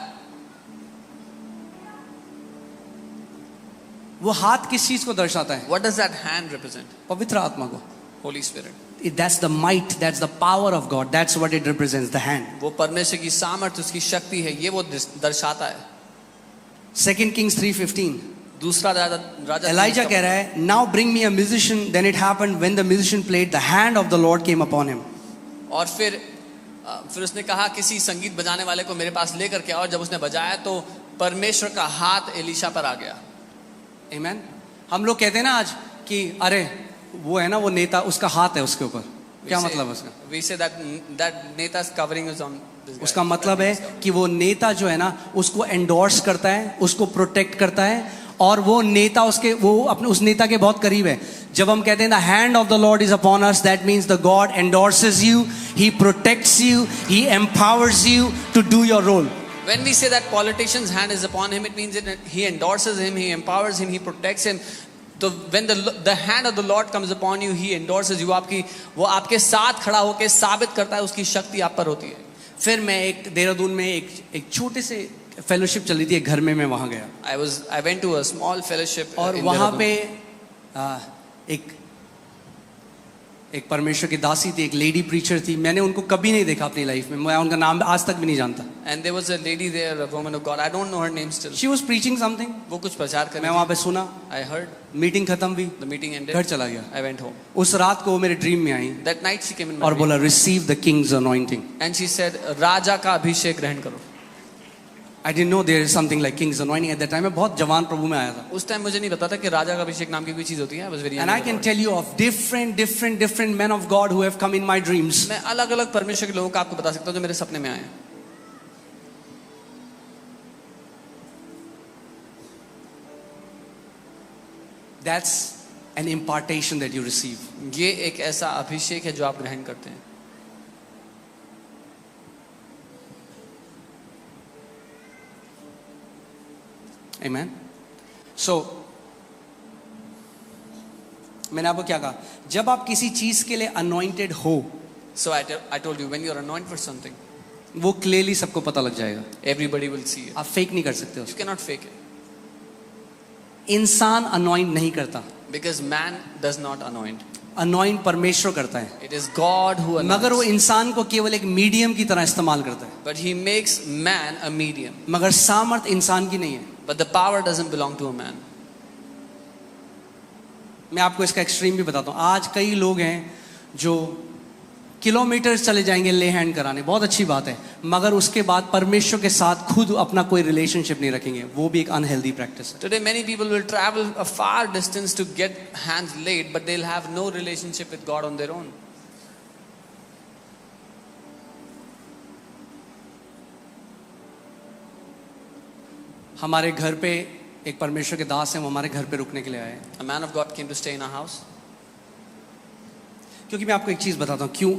वो हाथ किस चीज को दर्शाता है? What does that hand represent? पवित्र आत्मा को। Holy Spirit. That's the might, that's the power of God. That's what it represents, the hand. वो परमेश्वर की सामर्थ्य, उसकी शक्ति है, ये वो दर्शाता है. 2 Kings 3:15. दूसरा राजा Elijah कह रहा है Now bring me a musician. Then it happened when the musician played, the hand of the Lord came upon him. और फिर उसने कहा किसी संगीत बजाने वाले को मेरे पास लेकर के, और जब उसने बजाया तो परमेश्वर का हाथ एलीशा पर आ गया. Amen. हम लोग कहते हैं ना आज कि अरे वो है ना वो नेता, उसका हाथ है उसके ऊपर। क्या मतलब है उसका? We say that Neta's covering is on this guy. उसका मतलब है कि वो नेता जो है ना उसको एंडोर्स करता है, उसको प्रोटेक्ट करता है, और वो नेता वो अपने उस नेता के बहुत करीब है। जब हम कहते हैं the hand of the Lord is upon us, that means the God endorses you, he protects you, he empowers you to do your role. When we say that politician's hand is upon him, it means that he endorses him, he empowers him, he protects him. So when the hand of the Lord comes upon you, he endorses you. वो आपके साथ खड़ा होकर साबित करता है, उसकी शक्ति आप पर होती है. फिर मैं एक देहरादून में एक छोटे से फेलोशिप चल रही थी, एक घर में मैं वहां गया। I went to a small fellowship. और वहां पे एक परमेश्वर की दासी थी, एक लेडी प्रीचर थी। मैंने उनको कभी नहीं देखा अपनी लाइफ में, मैं उनका नाम आज तक भी नहीं जानता। And there was a lady there, a woman of God. I don't know her name still. She was preaching something. वो कुछ प्रचार कर रही थी. मैं वहां पे सुना, I heard. मीटिंग खत्म हुई, The meeting ended. घर चला गया। I went home. उस रात को वो मेरे ड्रीम में आई That night she came in my और dream. बोला receive the Kings anointing. And she said राजा का अभिषेक ग्रहण करो. I didn't know there is something like king's anointing at that time. मैं बहुत जवान प्रभु में आया था। उस टाइम मुझे नहीं पता था कि राजा का अभिषेक नाम की कोई चीज होती है. I was very young. And I can tell you of different men of God who have come in my dreams. मैं अलग-अलग परमेश्वर के लोगों का आपको बता सकता हूं जो मेरे सपने में आए. That's an impartation that you receive. ये एक ऐसा अभिषेक है जो आप ग्रहण करते हैं. Amen. So मैंने आपको क्या कहा, जब आप किसी चीज के लिए अनॉइंटेड हो, So I told you when you are anointed for something, वो क्लियरली सबको पता लग जाएगा। everybody will see it. आप फेक नहीं कर सकते You उसको। cannot fake it इंसान अनॉइंट नहीं करता, because man does not anoint. Anoint परमेश्वर करता है, It is God who मगर वो anoints. इंसान को केवल एक मीडियम की तरह इस्तेमाल करता है, But he makes man a medium. मगर सामर्थ इंसान की नहीं है। But the power doesn't belong to a man. मैं आपको इसका एक्सट्रीम भी बताता हूँ। आज कई लोग हैं जो किलोमीटर चले जाएंगे ले हैंड कराने, बहुत अच्छी बात है, मगर उसके बाद परमेश्वर के साथ खुद अपना कोई रिलेशनशिप नहीं रखेंगे, वो भी एक अनहेल्दी प्रैक्टिस है। Today many people will travel a far distance to get hands laid, but they'll have no relationship with God on their own. हमारे घर पे एक परमेश्वर के दास हैं, वो हमारे घर पे रुकने के लिए आए। A man of God came to stay in our house. क्योंकि मैं आपको एक चीज बताता हूं क्यों।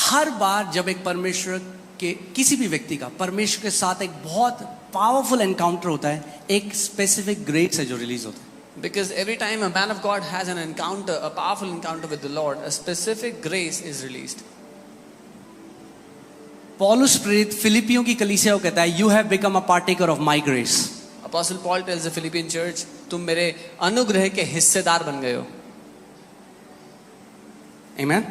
हर बार जब एक परमेश्वर के किसी भी व्यक्ति का परमेश्वर के साथ एक बहुत पावरफुल एनकाउंटर होता है, एक स्पेसिफिक ग्रेस है जो रिलीज होता है। Because every time a man of God has an encounter, a powerful encounter with the Lord, a specific grace is released. पौलुस प्रेरित फिलिपियों की कलीसिया को कहता है, you have become a partaker of my grace. Apostle Paul tells the Philippian church, तुम मेरे अनुग्रह के हिस्सेदार बन गए हो। आमीन।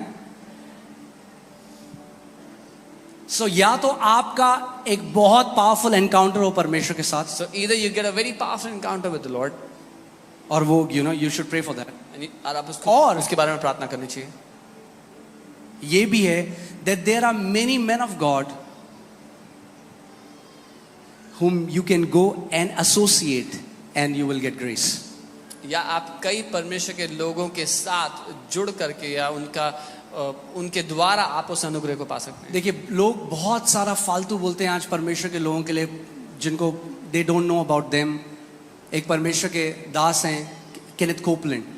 सो या तो आपका एक बहुत पावरफुल एनकाउंटर हो परमेश्वर के साथ, So either you get a very powerful encounter with the Lord, और वो you should pray for that. और आप उसके बारे में प्रार्थना करनी चाहिए। ये भी है that there are many men of God whom you can go and associate and you will get grace. या आप कई परमेश्वर के लोगों के साथ जुड़ करके या उनके द्वारा आप उस अनुग्रह को पा सकते हैं। देखिए, लोग बहुत सारा फालतू बोलते हैं आज परमेश्वर के लोगों के लिए, जिनको they don't know about them. एक परमेश्वर के दास हैं Kenneth Copeland.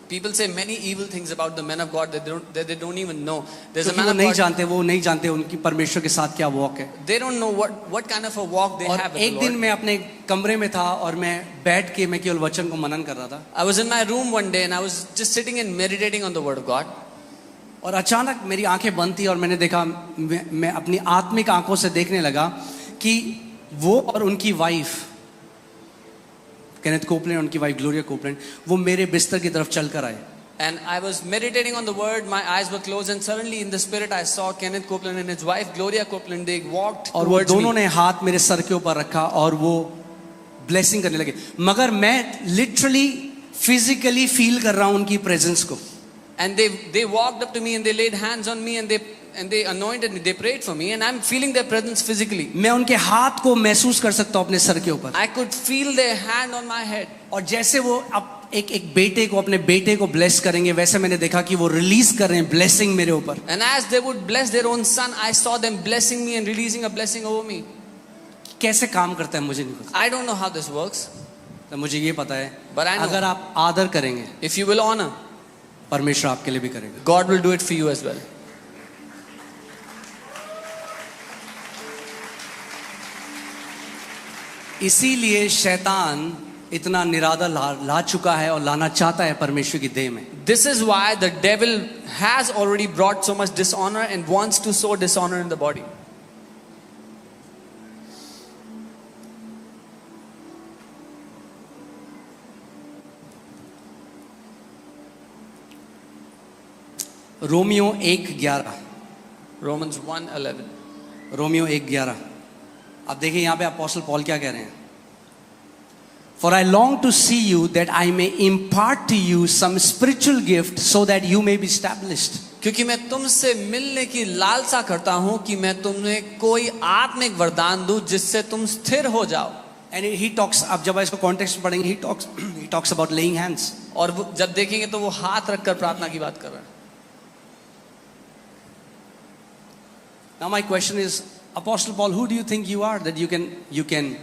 People say many evil things about the men of God that they don't even know. There's a क्योंकि man वो of नहीं God. जानते, वो नहीं जानते उनकी परमेश्वर के साथ क्या वॉक है। They don't know what kind of a walk they और have with the एक दिन Lord. मैं अपने कमरे में था और मैं बैठ के मैं केवल वचन को मनन कर रहा था, I was in my room one day and I was just sitting and meditating on the word of God. और अचानक मेरी आंखें बंद थी और मैंने देखा, मैं अपनी आत्मिक आंखों से देखने लगा कि वो और उनकी वाइफ केनेथ कोपलैंड, उनकी वाइफ ग्लोरिया कोपलैंड, वो मेरे बिस्तर की तरफ चल कर आए। And I was meditating on the word, my eyes were closed, and suddenly in the spirit I saw Kenneth Copeland and his wife Gloria Copeland. They walked और वो towards दोनों me. ने हाथ मेरे सर के ऊपर रखा और वो ब्लेसिंग करने लगे, मगर मैं लिटरली फिजिकली फील कर रहा हूं उनकी प्रेजेंस को। And they walked up to me and they laid hands on me and they anointed me. They prayed for me and I'm feeling their presence physically. मैं उनके हाथ को महसूस कर सकता हूं अपने सर के ऊपर। I could feel their hand on my head. और जैसे वो अब एक बेटे को, अपने बेटे को ब्लेस करेंगे, वैसे मैंने देखा कि वो रिलीज कर रहे हैं ब्लेसिंग मेरे ऊपर। And as they would bless their own son, I saw them blessing me and releasing a blessing over me. कैसे काम करता है मुझे नहीं पता, I don't know how this works, तो मुझे ये पता है, but I know अगर आप आदर करेंगे if you will honor, परमेश्वर आपके लिए भी करेगा। God will do it for you as well. इसीलिए शैतान इतना निरादर ला चुका है और लाना चाहता है परमेश्वर की देह में। This is why the devil has already brought so much dishonor and wants to sow dishonor in the body. Romeo 1:11, Romans 1:11. Romeo 1:11, आप देखिए यहाँ पे अपोस्टल पॉल क्या कह रहे हैं। For I long to see you that I may impart to you some spiritual gift so that you may be established. क्योंकि मैं तुमसे मिलने की लालसा करता हूं कि मैं तुम्हें कोई आत्मिक वरदान दूं जिससे तुम स्थिर हो जाओ। And he talks, अब जब इसको कॉन्टेक्स्ट पढ़ेंगे, he talks about laying hands. और जब देखेंगे तो वो हाथ रखकर प्रार्थना की बात कर रहा है। Now my question is, Apostle Paul, who do you think you are that you can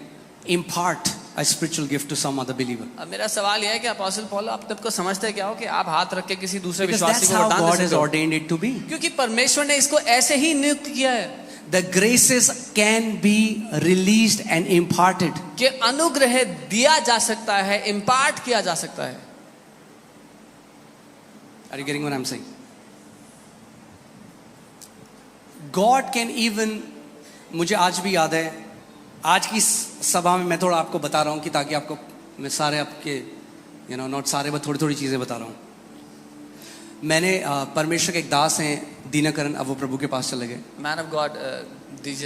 impart a spiritual gift to some other believer? अब मेरा सवाल यह है कि अपोस्टल पॉल आप तब को समझते क्या हो कि आप हाथ रख के किसी दूसरे Because विश्वासी that's को how वरदान दे God has सकते हो। ordained it to be. क्योंकि परमेश्वर ने इसको ऐसे ही नियुक्त किया है The graces can be released and imparted. कि अनुग्रह दिया जा सकता है, इम्पार्ट किया जा सकता है। Are you getting what I'm saying? God can even, मुझे आज भी याद है, आज की सभा में मैं थोड़ा आपको बता रहा हूँ कि ताकि आपको मैं सारे आपके नॉट सारे बट थोड़ी थोड़ी चीज़ें बता रहा हूँ। मैंने परमेश्वर के एक दास हैं दीनकरण, अब वो प्रभु के पास चले गए, मैन ऑफ गॉड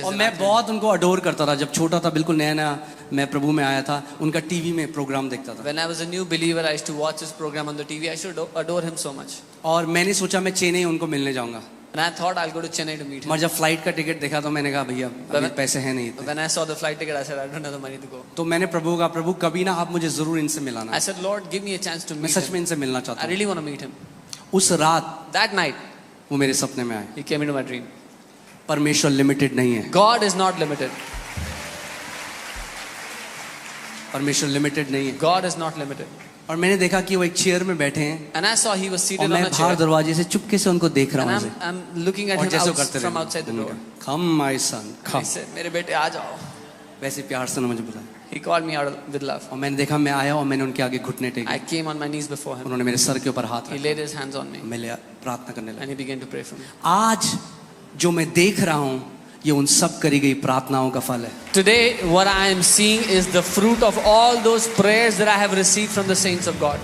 और मैं बहुत उनको अडोर करता था। जब छोटा था, बिल्कुल नया नया मैं प्रभु में आया था, उनका टीवी में प्रोग्राम देखता था। When I was a new believer, I used to watch his program on the TV. I should adore him so much. और मैंने सोचा मैं चेन्नई उनको मिलने जाऊंगा, And I thought I'll go to Chennai to meet him. मगर जब flight का टिकट देखा तो मैंने कहा भैया अभी पैसे हैं नहीं। When I saw the flight ticket, I said, I don't have the money to go. तो मैंने प्रभु को कहा, प्रभु कभी ना आप मुझे जरूर इनसे मिलाना, I said, Lord, give me a chance to मैं meet सच him. में इनसे मिलना I चाहता हूँ। really want to meet him. उस रात That night, वो मेरे सपने में आए। he came into my dream. परमेश्वर लिमिटेड नहीं है, God is not limited. परमेश्वर लिमिटेड नहीं है। God is not limited. और मैंने देखा कि वो एक चेयर में बैठे हैं And I saw he was और seated मैं on a बाहर chair. दरवाजे से चुपके से उनको देख And रहा हूँ I'm looking at और him जैसे वो करते from रहे outside the door. Come my son I come, said, मेरे बेटे आ जाओ. वैसे प्यार से उन्होंने मुझे बुलाया He called me out with love. और मैंने देखा, मैं आया और मैंने उनके आगे घुटने I टेके, came on my knees before him. उन्होंने मेरे सर के ऊपर हाथ He रखा, laid his hands on me मैं प्रार्थना करने लगा। and he began to pray for me. आज जो मैं देख रहा हूँ ये उन सब करी गई प्रार्थनाओं का फल है। Today, what I am seeing is the fruit of all those prayers that I have received from the saints of God.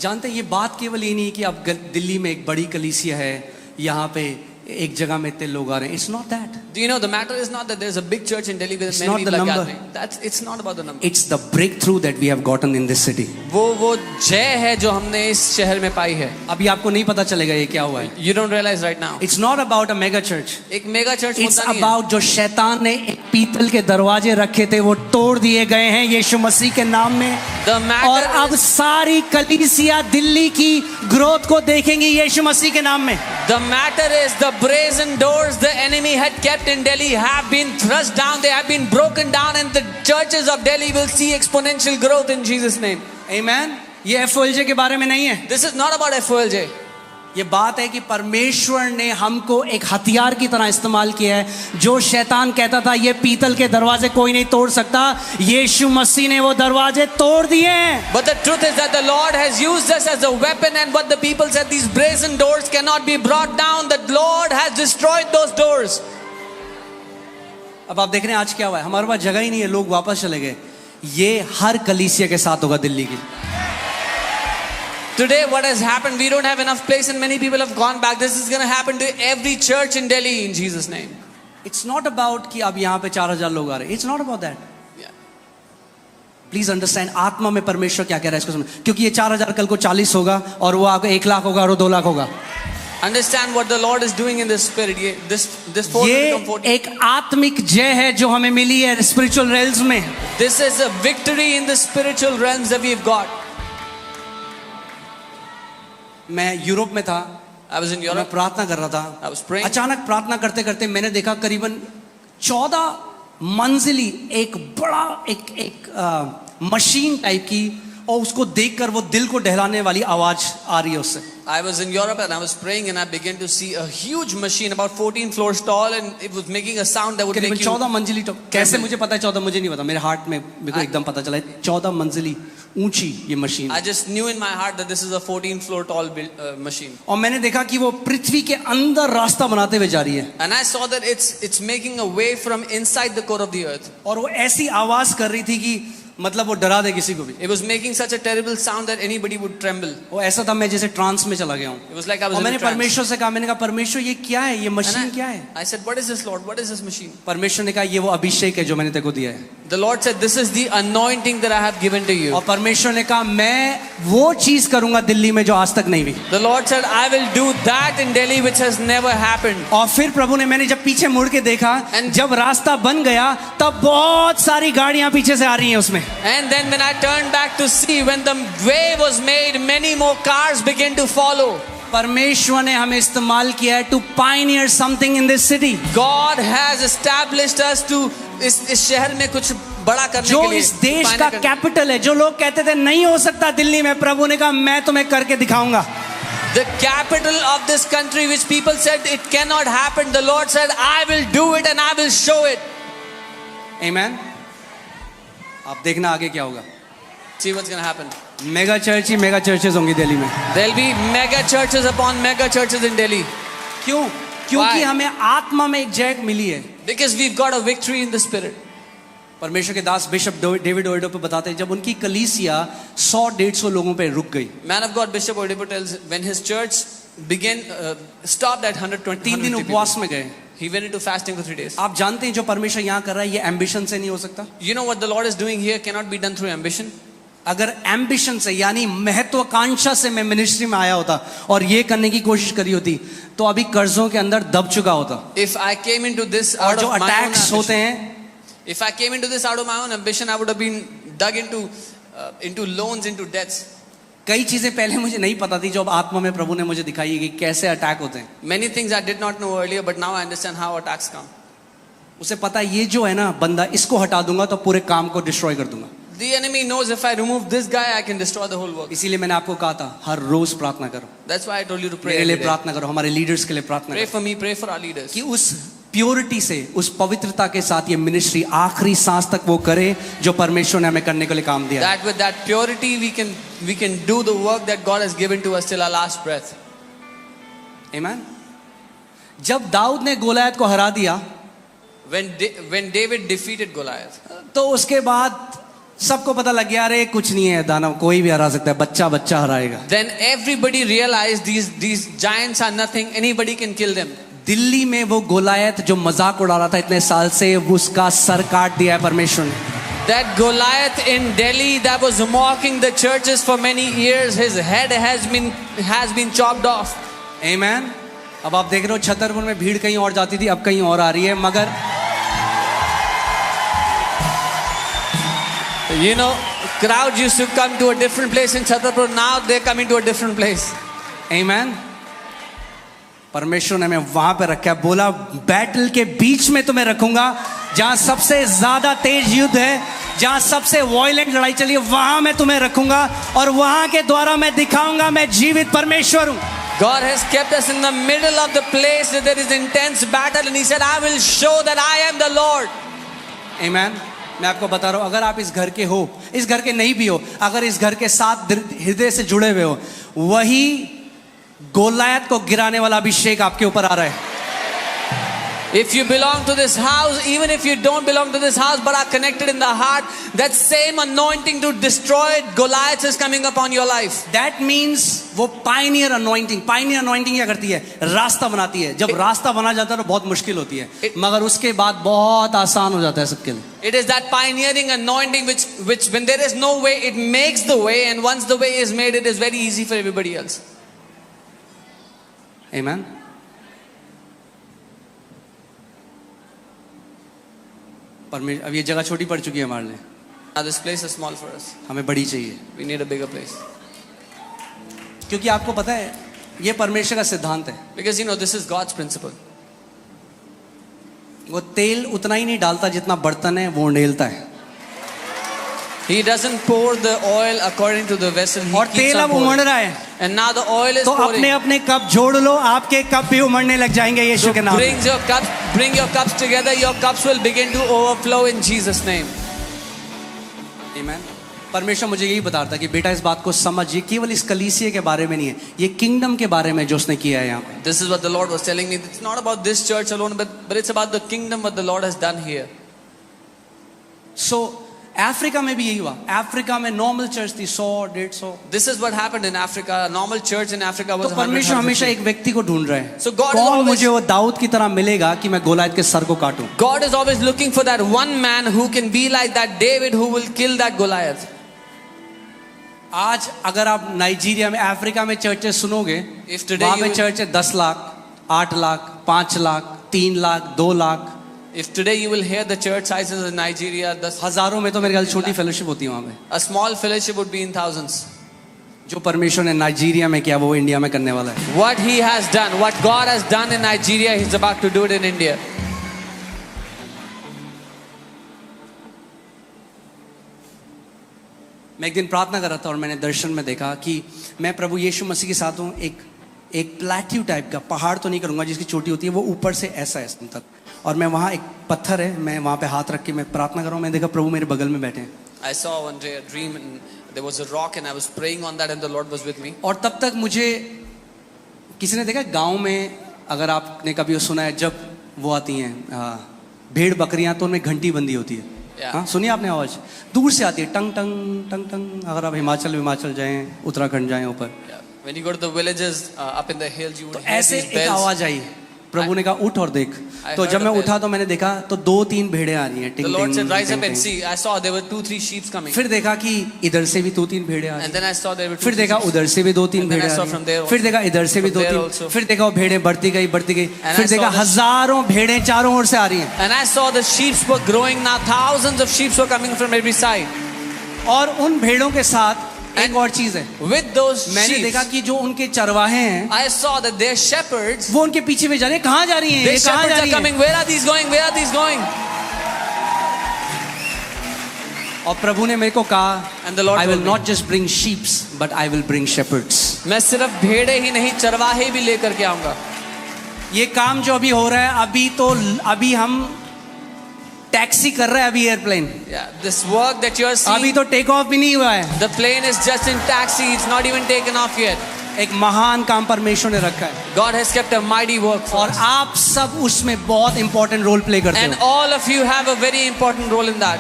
जानते हैं ये बात केवल ये नहीं कि अब दिल्ली में एक बड़ी कलीसिया है, यहाँ पे एक जगह में इतने लोग आ रहे हैं। It's not that. Do you know the matter is not that there's a big church in Delhi with It's many not the people are number. gathering. It's not about the number. It's the breakthrough that we have gotten in this city. वो जय है जो हमने इस शहर में पाई है. अभी आपको नहीं पता चलेगा ये क्या हुआ है। You don't realize right now. It's not about a mega church, एक मेगा चर्च इट्स मुद्दा नहीं है. अबाउट जो शैतान ने एक पीतल के दरवाजे रखे थे वो तोड़ दिए गए हैं यीशु मसीह के नाम में। The matter और अब is- सारी कलीसिया दिल्ली की ग्रोथ को देखेंगी यीशु मसीह के नाम में। The matter is the brazen doors the enemy had kept in Delhi have been thrust down. They have been broken down, and the churches of Delhi will see exponential growth in Jesus' name. आमीन। ये एफओएलजे के बारे में नहीं है, This is not about FOLJ. ये बात है कि परमेश्वर ने हमको एक हथियार की तरह इस्तेमाल किया है। जो शैतान कहता था ये पीतल के दरवाजे कोई नहीं तोड़ सकता, यीशु मसीह ने वो दरवाजे तोड़ दिए हैं। But the truth is that the Lord has used us as a weapon, and what the people said, these brazen doors cannot be brought down. The Lord has destroyed those doors. अब आप देख रहे हैं आज क्या हुआ है, हमारे पास जगह ही नहीं है, लोग वापस चले गए। ये हर कलीसिया के साथ होगा दिल्ली की। Today, what has happened, we don't have enough place, and many people have gone back. This is going to happen to every church in Delhi in Jesus' name. It's not about कि अब यहाँ पे 4000 लोग आ रहे हैं, it's not about that. Yeah. Please understand, आत्मा में परमेश्वर क्या कह रहा है इसको सुनो, क्योंकि ये 4000 कल को 40 होगा और वो आगे 1 लाख होगा और वो 2 लाख होगा। Understand what the Lord is doing in this spirit. This force ये will come forth. एक आत्मिक जय है जो हमें मिली है स्पिरिचुअल रेल्स में। This is a victory in the spiritual realms that we've got. मैं यूरोप में था, I was in मैं Europe. प्रार्थना कर रहा था, I was praying. अचानक प्रार्थना करते करते मैंने देखा करीबन 14 मंजिली एक बड़ा एक मशीन टाइप की, और उसको देखकर वो दिल को दहलाने वाली आवाज आ रही है उससे। I was in Europe and I was praying, and I began to see a huge machine about 14 floors tall, and it was making a sound that would करीबन make you. 14 मंजिली तो कैसे मुझे पता है 14, मुझे नहीं पता, मेरे हार्ट में मेरे को एकदम पता चला 14 मंजिली ऊंची ये machine. I just knew in my heart that this is a 14 floor tall machine. और मैंने देखा कि वो पृथ्वी के अंदर रास्ता बनाते हुए जा रही है, And I saw that it's making a way from inside the core of the earth. और वो ऐसी आवाज कर रही थी कि मतलब वो डरा दे किसी को भी। It was making such a terrible sound that anybody would tremble. वो ऐसा था मैं जैसे ट्रांस में चला गया हूँ। It was like I was और in a मैंने trance. परमेश्वर से कहा, मैंने कहा परमेश्वर ये क्या है, ये मशीन And क्या है? I said, what is this, Lord? What is this machine? परमेश्वर ने कहा ये वो अभिषेक है जो मैंने तेरे को दिया है। The Lord said, this is the anointing that I have given to you. और परमेश्वर ने कहा मैं वो चीज करूंगा दिल्ली में जो आज तक नहीं हुई। The Lord said, I will do that in Delhi which has never happened. और फिर प्रभु ने, मैंने जब पीछे मुड़ के देखा, And- जब रास्ता बन गया तब बहुत सारी गाड़ियां पीछे से आ रही हैं उसमें। And then when I turned back to see, when the way was made, many more cars began to follow. परमेश्वर ने हमें इस्तेमाल किया है to pioneer something in this city. God has established us to इस शहर में कुछ बड़ा करने जो के लिए, इस देश pioneer का करने- कैपिटल है, जो लोग कहते थे नहीं हो सकता दिल्ली में, प्रभु ने कहा मैं तुम्हें करके दिखाऊंगा। The capital of this country which people said it cannot happen, the Lord said, I will do it and I will show it. आमीन। आप देखना आगे क्या होगा। See what's going to happen. Mega church he mega churches होंगी दिल्ली में। There'll be mega churches upon mega churches in Delhi. क्यों? क्योंकि Why? हमें आत्मा में एक जय मिली है। Because we've got a victory in the spirit. परमेश्वर के दास बिशप डेविड ओएडो पे बताते हैं, जब उनकी कलीसिया 100-150 लोगों पे रुक गई, Man of God Bishop Oedipo tells, when his church began, stopped at 120 3 दिन 150 उपवास people. में गए। He went into fasting for 3 days. आप जानते हैं जो परमेश्वर यहाँ कर रहा है ये एम्बिशन से नहीं हो सकता। You know what the Lord is doing here cannot be done through ambition. अगर एम्बिशन से यानी महत्वाकांक्षा से मैं मिनिस्ट्री में आया होता और ये करने की कोशिश करी होती तो अभी कर्जों के अंदर दब चुका होता। If I came into this और out जो of my own अटैक्स होते ambition, हैं, if I came into this out of my own ambition, I would have been dug into loans, into debts. कई चीजें पहले मुझे नहीं पता थी जो अब आत्मा में प्रभु ने मुझे दिखाई है कि कैसे अटैक होते हैं। Many things I did not know earlier, but now I understand how attacks come. उसे पता है ये जो है ना बंदा, इसको हटा दूंगा तो पूरे काम को डिस्ट्रॉय कर दूंगा। The enemy knows if I remove this guy, I can destroy the whole work. इसीलिए मैंने आपको कहा था हर रोज प्रार्थना करो, That's why I told you to pray. मेरे every लिए day. प्रार्थना करो, हमारे लीडर्स के लिए प्रार्थना Pray करो for me, pray for our leaders. कि उस प्योरिटी से, उस पवित्रता के साथ ये मिनिस्ट्री आखिरी सांस तक वो करे जो परमेश्वर ने हमें करने के लिए काम दिया है। That with that purity we can do the work that God has given to us till our last breath. आमीन। जब दाऊद ने गोलियत को हरा दिया When David defeated Goliath, तो उसके बाद सबको पता लग गया अरे कुछ नहीं है, दानव कोई भी हरा सकता है, बच्चा बच्चा हराएगा। then everybody realized these giants are nothing. Anybody can kill them. Delhi में वो गोलियत जो मजाक उड़ा रहा था इतने साल से, उसका सर काट दिया है परमेश्वर ने। That Goliath in Delhi that was mocking the churches for many years, his head has been chopped off. आमीन। अब आप देख रहे हो छतरपुर में भीड़ कहीं और जाती थी, अब कहीं और आ रही है, मगर You know, crowds used to come to a different place in Chhatarpur. Now they're coming to a different place. आमीन। परमेश्वर ने हमें वहां पे रखा है, बोला बैटल के बीच में तुम्हें रखूंगा, जहां सबसे ज्यादा तेज युद्ध है, जहां सबसे वायलेंट लड़ाई चली है, वहां मैं तुम्हें रखूंगा और वहां के द्वारा मैं दिखाऊंगा मैं जीवित परमेश्वर हूं। God has kept us in the middle of the place where there is intense battle, and He said, "I will show that I am the Lord." आमीन। मैं आपको बता रहा हूं, अगर आप इस घर के हो, इस घर के नहीं भी हो, अगर इस घर के साथ हृदय से जुड़े हुए हो, वही गोलियत को गिराने वाला अभिषेक आपके ऊपर आ रहा है। If you belong to this house, even if you don't belong to this house but are connected in the heart, that same anointing to destroy Goliath is coming upon your life. That means वो Pioneer anointing क्या करती है? रास्ता बनाती है। जब रास्ता बना जाता है तो बहुत मुश्किल होती है, मगर उसके बाद बहुत आसान हो जाता है सबके लिए। It is that pioneering anointing which when there is no way, it makes the way, and once the way is made, it is very easy for everybody else. Amen. अब ये जगह छोटी पड़ चुकी है हमारे लिए, Now this place is small for us. हमें बड़ी चाहिए, We need a bigger place. क्योंकि आपको पता है ये परमेश्वर का सिद्धांत है। Because you know, this is God's principle. वो तेल उतना ही नहीं डालता जितना बर्तन है वो उंडेलता है, He doesn't pour the oil according to the vessel. He और keeps तेल on अब pouring. उमड़ रहा है, And now the oil is तो pouring. अपने अपने कप जोड़ लो, आपके कप भी उमड़ने लग जाएंगे यीशु के नाम में। Bring your cups together. Your cups will begin to overflow in Jesus' name. Amen. परमेश्वर मुझे यही बता रहा था कि बेटा इस बात को समझ, ये केवल इस कलीसिया के बारे में नहीं है, ये किंगडम के बारे में जो उसने किया है यहाँ पे। This is what the Lord was telling me. It's not about this church alone, but it's about the kingdom what the Lord has done here. So Africa में भी यही हुआ। अफ्रीका में नॉर्मल चर्च थी 100-150। This is what happened in Africa. A normal church in Africa was तो परमेश्वर हमेशा एक व्यक्ति को ढूंढ रहा है, So God is कौन always- मुझे वो दाऊद की तरह मिलेगा कि मैं गोलियत के सर को काटूं। God is always looking for that one man who can be like that David who will kill that Goliath. आज अगर आप नाइजीरिया में, अफ्रीका में चर्चेस सुनोगे, If today वहां you पे will- चर्च है 10 lakh, 8 lakh, 5 lakh, 3 lakh, 2 lakh, If today you will hear the church sizes in Nigeria, हजारों में तो मेरे ख्याल छोटी फेलोशिप होती है वहां पे। a small fellowship would be in thousands. जो परमेश्वर ने नाइजीरिया में किया वो इंडिया में करने वाला है। What he has done, what God has done in Nigeria, he's about to do it in India. मैं एक दिन प्रार्थना कर रहा था और मैंने दर्शन में देखा कि मैं प्रभु यीशु मसीह के साथ हूँ, एक प्लेट्यू टाइप का पहाड़ तो नहीं करूंगा जिसकी चोटी होती है, वो ऊपर से ऐसा है तक, और मैं वहाँ एक पत्थर है, मैं वहाँ पे हाथ रख के मैं प्रार्थना कर रहा हूँ, मैं देखा प्रभु मेरे बगल में बैठे हैं। I saw one day a dream and there was a rock and I was praying on that and the Lord was with me. और तब तक मुझे किसी ने देखा गांव में, अगर आपने कभी सुना है, जब वो आती हैं भेड़ बकरियां तो उनमें घंटी बंदी होती है। हाँ, सुनिए आपने आवाज दूर से आती है, टंग टंग टंग टंग। अगर आप हिमाचल जाएं, उत्तराखंड जाएं ऊपर, When you go to the villages up in the hills, you would तो hear ऐसे these एक bells. आवाज आई, प्रभु ने कहा उठ और देख। तो heard जब मैं a bell. उठा तो मैंने देखा तो 2-3 भेड़े आ रही हैं। The टिंग Lord टिंग, said, rise टिंग up and टिंग। see. I saw there were 2-3 sheep coming. फिर देखा कि इधर से भी 2-3 भेड़े आ रही And हैं। then I saw there were 2-3 फिर देखा sheep. उधर से भी 2-3 And then भेड़े I आ saw रही from there हैं। also. फिर देखा इधर से भी From there 2-3, also. फिर देखा वो भेड़े बढ़ती गई। And फिर I देखा saw the- हजारों भेड़े चारों ओर से आ रही हैं। And I saw the sheep were growing. Now thousands of sheep were coming from every side. और उन भेड़ों के साथ एक और चीज है, With those मैंने sheep, देखा कि जो उनके चरवाहे हैं I saw that their shepherds, वो उनके पीछे भी जा रहे हैं। कहाँ जा रही हैं? their ये कहाँ shepherds जा are रही हैं? coming. Where are these going? Where are these going? और प्रभु ने मेरे को कहा, And the Lord I will told me. not just bring sheep, but I will bring shepherds. मैं सिर्फ भेड़े ही नहीं चरवाहे भी लेकर के आऊंगा। ये काम जो अभी हो रहा है, अभी हम टैक्सी कर रहे हैं, अभी airplane, Yeah, this work that you are अभी seeing, तो टेक ऑफ भी नहीं हुआ है। the plane is just in taxi. It's not even taken off yet. एक महान काम परमेश्वर ने रखा है God has kept a mighty work for और us. आप सब उसमें बहुत इंपॉर्टेंट रोल प्ले करते And हो। all of you have a very important role in that.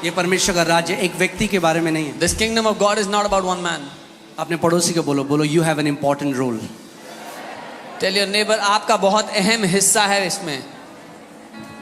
ये परमेश्वर का राज्य एक व्यक्ति के बारे में नहीं है। This kingdom of God is not about one man. अपने पड़ोसी को बोलो you have an important role. Tell your neighbor, आपका बहुत अहम हिस्सा है इसमें।